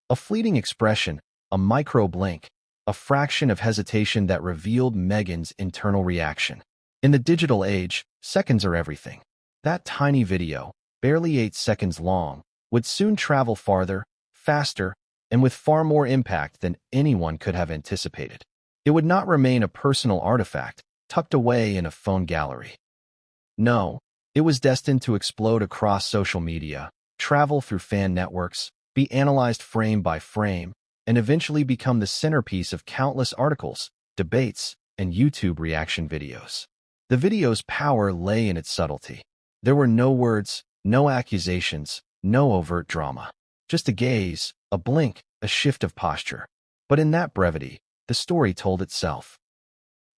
A fleeting expression, a micro blink, a fraction of hesitation that revealed Meghan's internal reaction. In the digital age, seconds are everything. That tiny video, barely 8 seconds long, would soon travel farther, faster, and with far more impact than anyone could have anticipated. It would not remain a personal artifact, tucked away in a phone gallery. No, it was destined to explode across social media, travel through fan networks, be analyzed frame by frame, and eventually become the centerpiece of countless articles, debates, and YouTube reaction videos. The video's power lay in its subtlety. There were no words, no accusations, no overt drama. Just a gaze, a blink, a shift of posture. But in that brevity, the story told itself.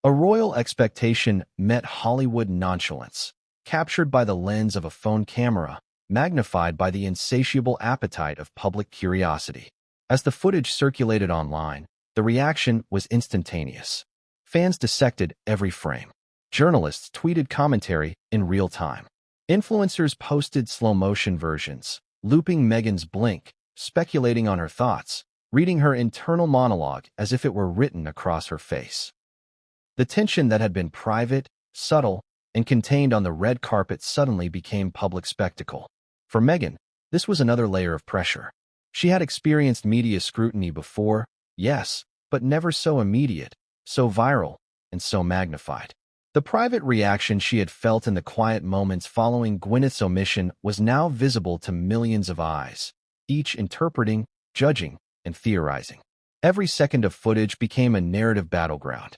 A royal expectation met Hollywood nonchalance, captured by the lens of a phone camera, magnified by the insatiable appetite of public curiosity. As the footage circulated online, the reaction was instantaneous. Fans dissected every frame. Journalists tweeted commentary in real time. Influencers posted slow-motion versions, looping Meghan's blink, speculating on her thoughts, reading her internal monologue as if it were written across her face. The tension that had been private, subtle, and contained on the red carpet suddenly became public spectacle. For Meghan, this was another layer of pressure. She had experienced media scrutiny before, yes, but never so immediate, so viral, and so magnified. The private reaction she had felt in the quiet moments following Gwyneth's omission was now visible to millions of eyes, each interpreting, judging, and theorizing. Every second of footage became a narrative battleground.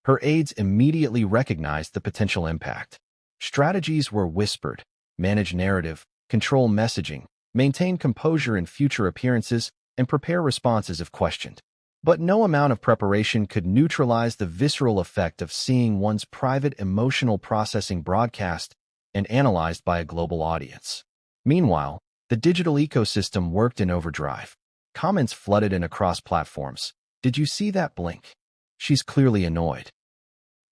Her aides immediately recognized the potential impact. Strategies were whispered: manage narrative, control messaging, maintain composure in future appearances, and prepare responses if questioned. But no amount of preparation could neutralize the visceral effect of seeing one's private emotional processing broadcast and analyzed by a global audience. Meanwhile, the digital ecosystem worked in overdrive. Comments flooded in across platforms. Did you see that blink? She's clearly annoyed.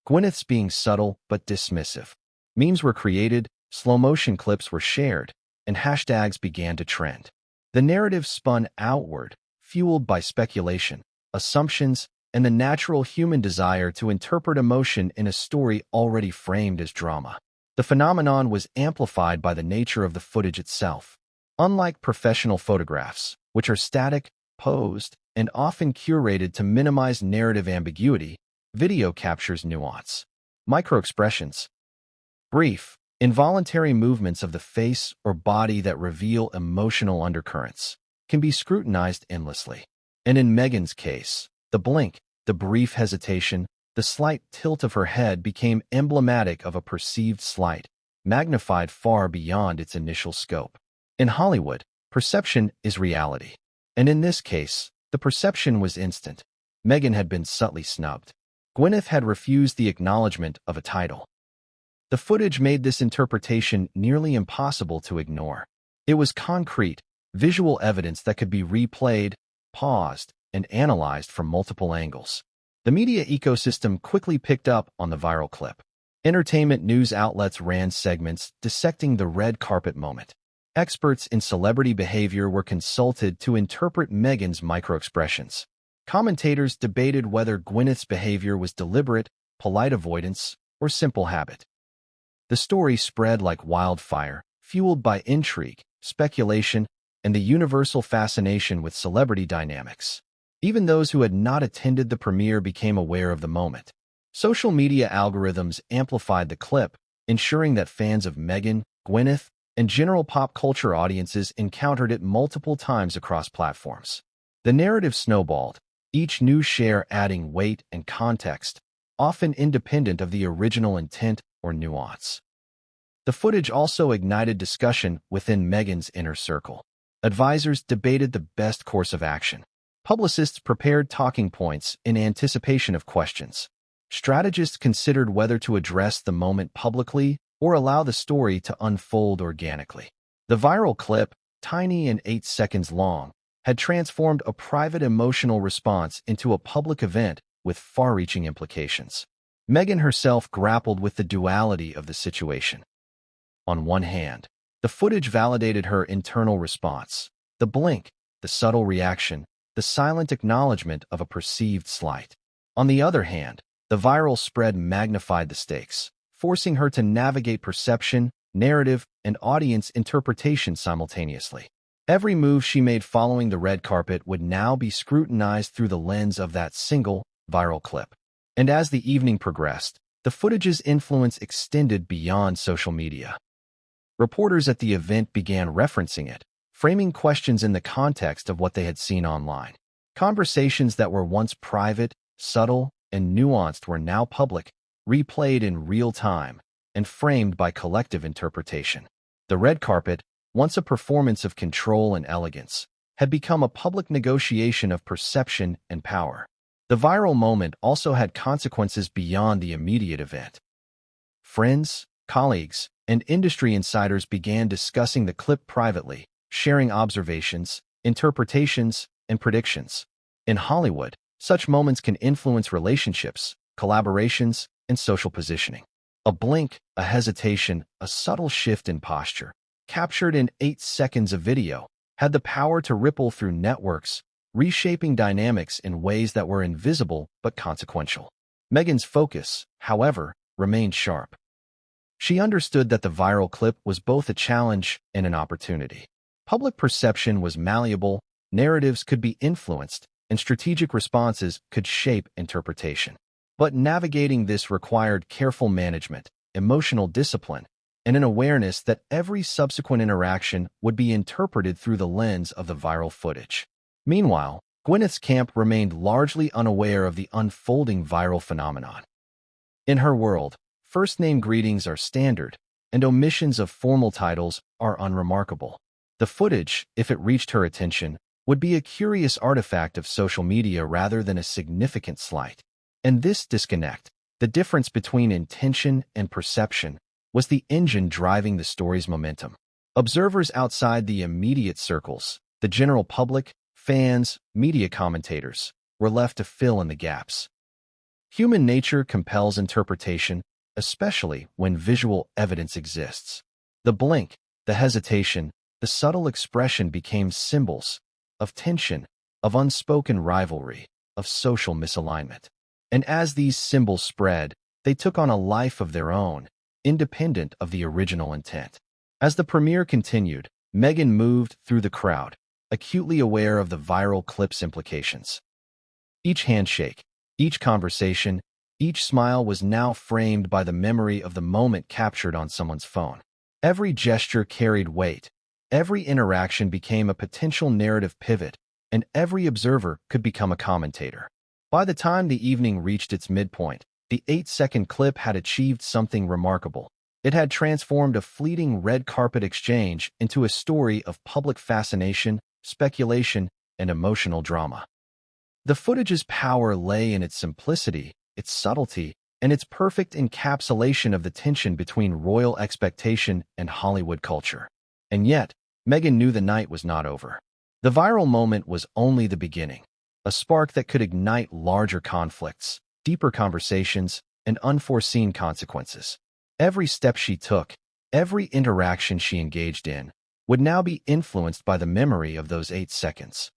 Gwyneth's being subtle but dismissive. Memes were created, slow-motion clips were shared, and hashtags began to trend. The narrative spun outward, fueled by speculation, assumptions, and the natural human desire to interpret emotion in a story already framed as drama. The phenomenon was amplified by the nature of the footage itself. Unlike professional photographs, which are static, posed, and often curated to minimize narrative ambiguity, video captures nuance. Microexpressions, brief, involuntary movements of the face or body that reveal emotional undercurrents, can be scrutinized endlessly. And in Meghan's case, the blink, the brief hesitation, the slight tilt of her head became emblematic of a perceived slight, magnified far beyond its initial scope. In Hollywood, perception is reality. And in this case, the perception was instant. Meghan had been subtly snubbed. Gwyneth had refused the acknowledgement of a title. The footage made this interpretation nearly impossible to ignore. It was concrete, visual evidence that could be replayed, paused, and analyzed from multiple angles. The media ecosystem quickly picked up on the viral clip. Entertainment news outlets ran segments dissecting the red carpet moment. Experts in celebrity behavior were consulted to interpret Meghan's microexpressions. Commentators debated whether Gwyneth's behavior was deliberate, polite avoidance, or simple habit. The story spread like wildfire, fueled by intrigue, speculation, and the universal fascination with celebrity dynamics. Even those who had not attended the premiere became aware of the moment. Social media algorithms amplified the clip, ensuring that fans of Meghan, Gwyneth, and general pop culture audiences encountered it multiple times across platforms. The narrative snowballed, each new share adding weight and context, often independent of the original intent or nuance. The footage also ignited discussion within Meghan's inner circle. Advisors debated the best course of action. Publicists prepared talking points in anticipation of questions. Strategists considered whether to address the moment publicly or allow the story to unfold organically. The viral clip, tiny and 8 seconds long, had transformed a private emotional response into a public event with far-reaching implications. Meghan herself grappled with the duality of the situation. On one hand, The footage validated her internal response. The blink, the subtle reaction, the silent acknowledgement of a perceived slight. On the other hand, the viral spread magnified the stakes, forcing her to navigate perception, narrative, and audience interpretation simultaneously. Every move she made following the red carpet would now be scrutinized through the lens of that single, viral clip. And as the evening progressed, the footage's influence extended beyond social media. Reporters at the event began referencing it, framing questions in the context of what they had seen online. Conversations that were once private, subtle, and nuanced were now public, replayed in real time, and framed by collective interpretation. The red carpet, once a performance of control and elegance, had become a public negotiation of perception and power. The viral moment also had consequences beyond the immediate event. Friends, colleagues, and industry insiders began discussing the clip privately, sharing observations, interpretations, and predictions. In Hollywood, such moments can influence relationships, collaborations, and social positioning. A blink, a hesitation, a subtle shift in posture, captured in 8 seconds of video, had the power to ripple through networks, reshaping dynamics in ways that were invisible but consequential. Meghan's focus, however, remained sharp. She understood that the viral clip was both a challenge and an opportunity. Public perception was malleable, narratives could be influenced, and strategic responses could shape interpretation. But navigating this required careful management, emotional discipline, and an awareness that every subsequent interaction would be interpreted through the lens of the viral footage. Meanwhile, Gwyneth's camp remained largely unaware of the unfolding viral phenomenon. In her world, first-name greetings are standard, and omissions of formal titles are unremarkable. The footage, if it reached her attention, would be a curious artifact of social media rather than a significant slight. And this disconnect, the difference between intention and perception, was the engine driving the story's momentum. Observers outside the immediate circles, the general public, fans, media commentators, were left to fill in the gaps. Human nature compels interpretation, especially when visual evidence exists. The blink, the hesitation, the subtle expression became symbols of tension, of unspoken rivalry, of social misalignment. And as these symbols spread, they took on a life of their own, independent of the original intent. As the premiere continued, Meghan moved through the crowd, acutely aware of the viral clip's implications. Each handshake, each conversation, each smile was now framed by the memory of the moment captured on someone's phone. Every gesture carried weight, every interaction became a potential narrative pivot, and every observer could become a commentator. By the time the evening reached its midpoint, the 8-second clip had achieved something remarkable. It had transformed a fleeting red carpet exchange into a story of public fascination, speculation, and emotional drama. The footage's power lay in its simplicity, its subtlety, and its perfect encapsulation of the tension between royal expectation and Hollywood culture. And yet, Meghan knew the night was not over. The viral moment was only the beginning, a spark that could ignite larger conflicts, deeper conversations, and unforeseen consequences. Every step she took, every interaction she engaged in, would now be influenced by the memory of those 8 seconds.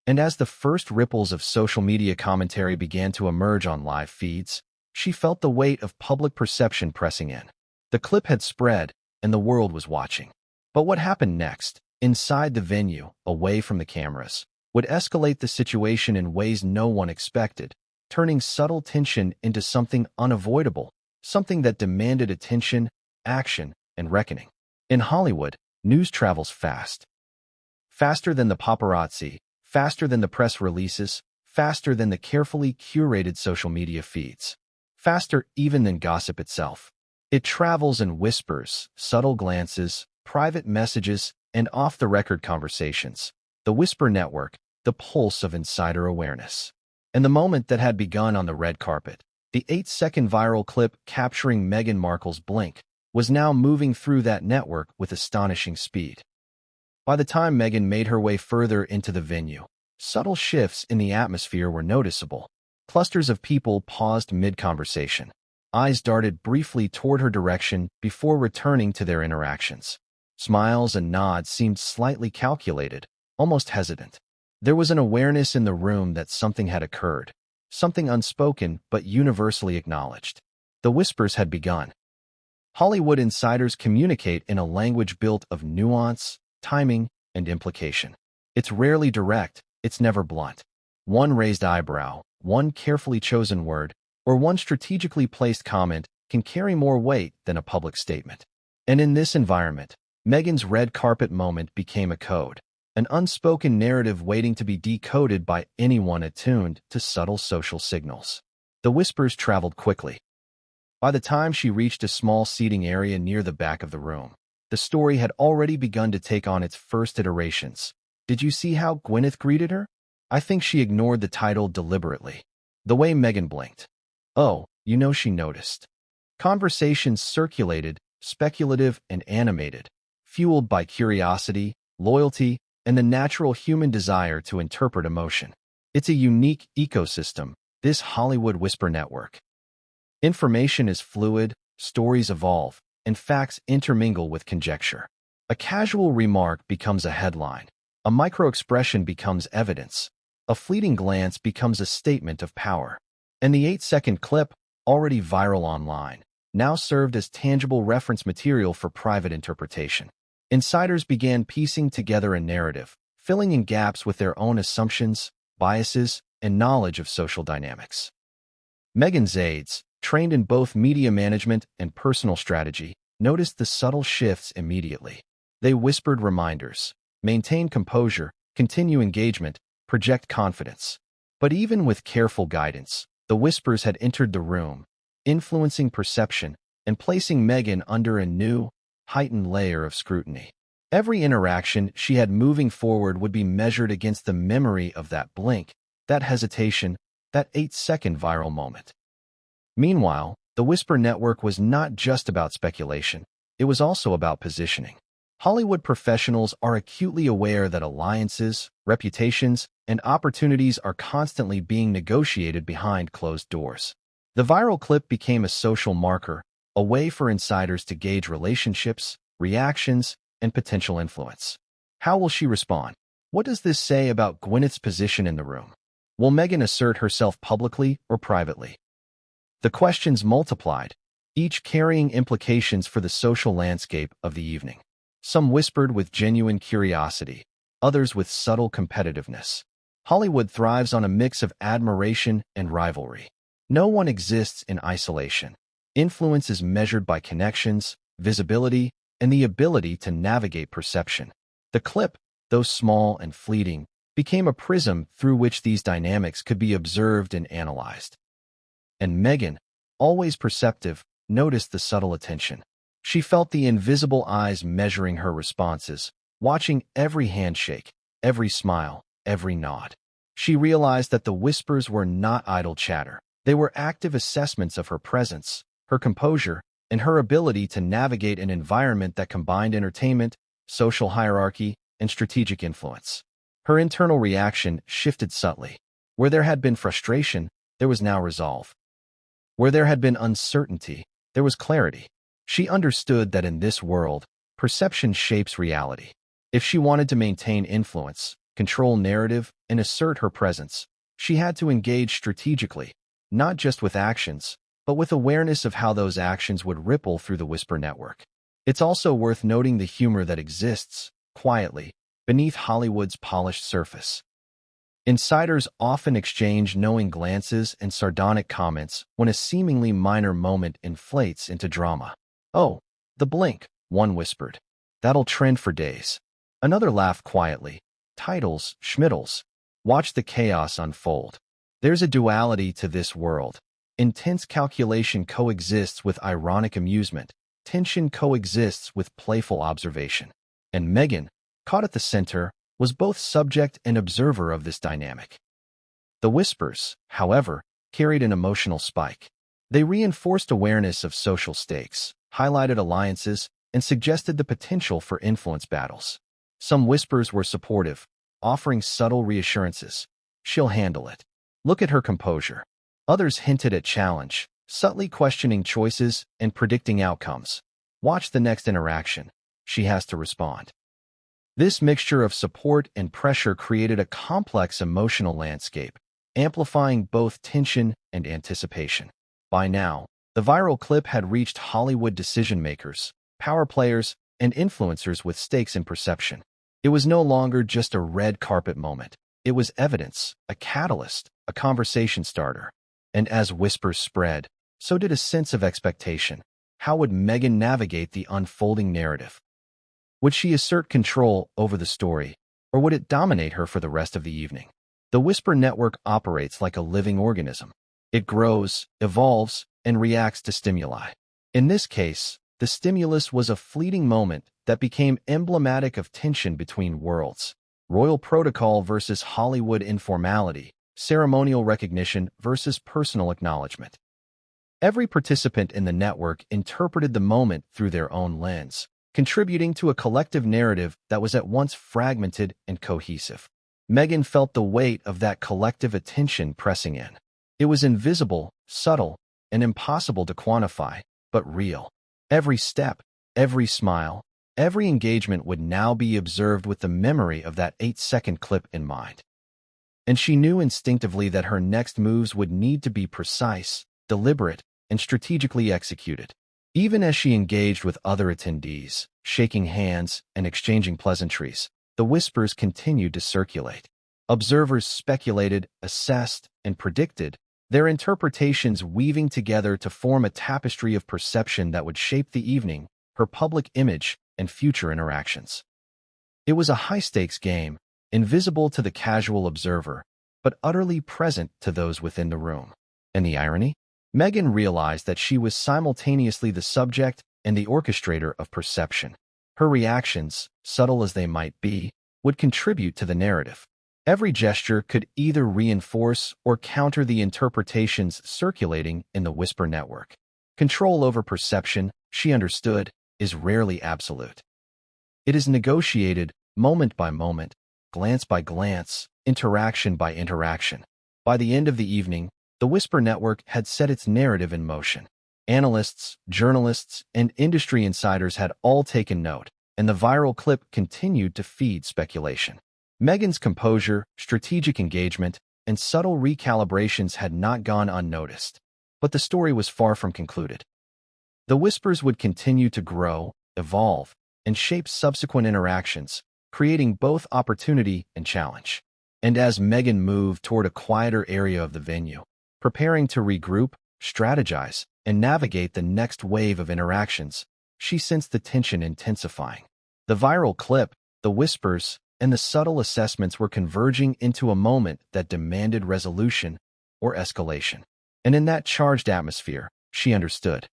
And as the first ripples of social media commentary began to emerge on live feeds, she felt the weight of public perception pressing in. The clip had spread, and the world was watching. But what happened next, inside the venue, away from the cameras, would escalate the situation in ways no one expected, turning subtle tension into something unavoidable, something that demanded attention, action, and reckoning. In Hollywood, news travels fast. Faster than the paparazzi, faster than the press releases, faster than the carefully curated social media feeds. Faster even than gossip itself. It travels in whispers, subtle glances, private messages, and off-the-record conversations. The Whisper Network, the pulse of insider awareness. And the moment that had begun on the red carpet, the 8-second viral clip capturing Meghan Markle's blink, was now moving through that network with astonishing speed. By the time Meghan made her way further into the venue, subtle shifts in the atmosphere were noticeable. Clusters of people paused mid-conversation. Eyes darted briefly toward her direction before returning to their interactions. Smiles and nods seemed slightly calculated, almost hesitant. There was an awareness in the room that something had occurred, something unspoken but universally acknowledged. The whispers had begun. Hollywood insiders communicate in a language built of nuance, timing, and implication. It's rarely direct, it's never blunt. One raised eyebrow, one carefully chosen word, or one strategically placed comment can carry more weight than a public statement. And in this environment, Meghan's red carpet moment became a code, an unspoken narrative waiting to be decoded by anyone attuned to subtle social signals. The whispers traveled quickly. By the time she reached a small seating area near the back of the room, the story had already begun to take on its first iterations. Did you see how Gwyneth greeted her? I think she ignored the title deliberately. The way Meghan blinked. Oh, she noticed. Conversations circulated, speculative and animated, fueled by curiosity, loyalty, and the natural human desire to interpret emotion. It's a unique ecosystem, this Hollywood whisper network. Information is fluid, stories evolve, and facts intermingle with conjecture. A casual remark becomes a headline. A micro-expression becomes evidence. A fleeting glance becomes a statement of power. And the 8-second clip, already viral online, now served as tangible reference material for private interpretation. Insiders began piecing together a narrative, filling in gaps with their own assumptions, biases, and knowledge of social dynamics. Meghan's aides, trained in both media management and personal strategy, noticed the subtle shifts immediately. They whispered reminders, maintain composure, continue engagement, project confidence. But even with careful guidance, the whispers had entered the room, influencing perception and placing Meghan under a new, heightened layer of scrutiny. Every interaction she had moving forward would be measured against the memory of that blink, that hesitation, that 8-second viral moment. Meanwhile, the Whisper Network was not just about speculation, it was also about positioning. Hollywood professionals are acutely aware that alliances, reputations, and opportunities are constantly being negotiated behind closed doors. The viral clip became a social marker, a way for insiders to gauge relationships, reactions, and potential influence. How will she respond? What does this say about Gwyneth's position in the room? Will Meghan assert herself publicly or privately? The questions multiplied, each carrying implications for the social landscape of the evening. Some whispered with genuine curiosity, others with subtle competitiveness. Hollywood thrives on a mix of admiration and rivalry. No one exists in isolation. Influence is measured by connections, visibility, and the ability to navigate perception. The clip, though small and fleeting, became a prism through which these dynamics could be observed and analyzed. And Meghan, always perceptive, noticed the subtle attention. She felt the invisible eyes measuring her responses, watching every handshake, every smile, every nod. She realized that the whispers were not idle chatter. They were active assessments of her presence, her composure, and her ability to navigate an environment that combined entertainment, social hierarchy, and strategic influence. Her internal reaction shifted subtly. Where there had been frustration, there was now resolve. Where there had been uncertainty, there was clarity. She understood that in this world, perception shapes reality. If she wanted to maintain influence, control narrative, and assert her presence, she had to engage strategically, not just with actions, but with awareness of how those actions would ripple through the Whisper Network. It's also worth noting the humor that exists, quietly, beneath Hollywood's polished surface. Insiders often exchange knowing glances and sardonic comments when a seemingly minor moment inflates into drama. "Oh, the blink," one whispered. "That'll trend for days." Another laughed quietly. "Titles, schmiddles. Watch the chaos unfold." There's a duality to this world. Intense calculation coexists with ironic amusement. Tension coexists with playful observation. And Meghan, caught at the center, was both subject and observer of this dynamic. The whispers, however, carried an emotional spike. They reinforced awareness of social stakes, highlighted alliances, and suggested the potential for influence battles. Some whispers were supportive, offering subtle reassurances. "She'll handle it. Look at her composure." Others hinted at challenge, subtly questioning choices and predicting outcomes. "Watch the next interaction. she has to respond. This mixture of support and pressure created a complex emotional landscape, amplifying both tension and anticipation. By now, the viral clip had reached Hollywood decision-makers, power players, and influencers with stakes in perception. It was no longer just a red carpet moment. It was evidence, a catalyst, a conversation starter. And as whispers spread, so did a sense of expectation. How would Meghan navigate the unfolding narrative? Would she assert control over the story, or would it dominate her for the rest of the evening? The Whisper Network operates like a living organism. It grows, evolves, and reacts to stimuli. In this case, the stimulus was a fleeting moment that became emblematic of tension between worlds. Royal protocol versus Hollywood informality, ceremonial recognition versus personal acknowledgement. Every participant in the network interpreted the moment through their own lens, contributing to a collective narrative that was at once fragmented and cohesive. Meghan felt the weight of that collective attention pressing in. It was invisible, subtle, and impossible to quantify, but real. Every step, every smile, every engagement would now be observed with the memory of that 8-second clip in mind. And she knew instinctively that her next moves would need to be precise, deliberate, and strategically executed. Even as she engaged with other attendees, shaking hands and exchanging pleasantries, the whispers continued to circulate. Observers speculated, assessed, and predicted, their interpretations weaving together to form a tapestry of perception that would shape the evening, her public image, and future interactions. It was a high-stakes game, invisible to the casual observer, but utterly present to those within the room. And the irony? Meghan realized that she was simultaneously the subject and the orchestrator of perception. Her reactions, subtle as they might be, would contribute to the narrative. Every gesture could either reinforce or counter the interpretations circulating in the Whisper Network. Control over perception, she understood, is rarely absolute. It is negotiated, moment by moment, glance by glance, interaction by interaction. By the end of the evening, the Whisper Network had set its narrative in motion. Analysts, journalists, and industry insiders had all taken note, and the viral clip continued to feed speculation. Meghan's composure, strategic engagement, and subtle recalibrations had not gone unnoticed, but the story was far from concluded. The whispers would continue to grow, evolve, and shape subsequent interactions, creating both opportunity and challenge. And as Meghan moved toward a quieter area of the venue, preparing to regroup, strategize, and navigate the next wave of interactions, she sensed the tension intensifying. The viral clip, the whispers, and the subtle assessments were converging into a moment that demanded resolution or escalation. And in that charged atmosphere, she understood.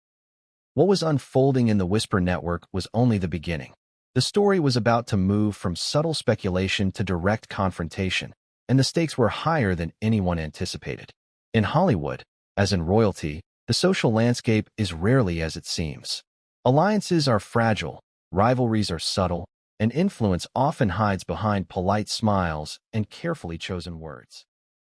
What was unfolding in the Whisper Network was only the beginning. The story was about to move from subtle speculation to direct confrontation, and the stakes were higher than anyone anticipated. In Hollywood, as in royalty, the social landscape is rarely as it seems. Alliances are fragile, rivalries are subtle, and influence often hides behind polite smiles and carefully chosen words.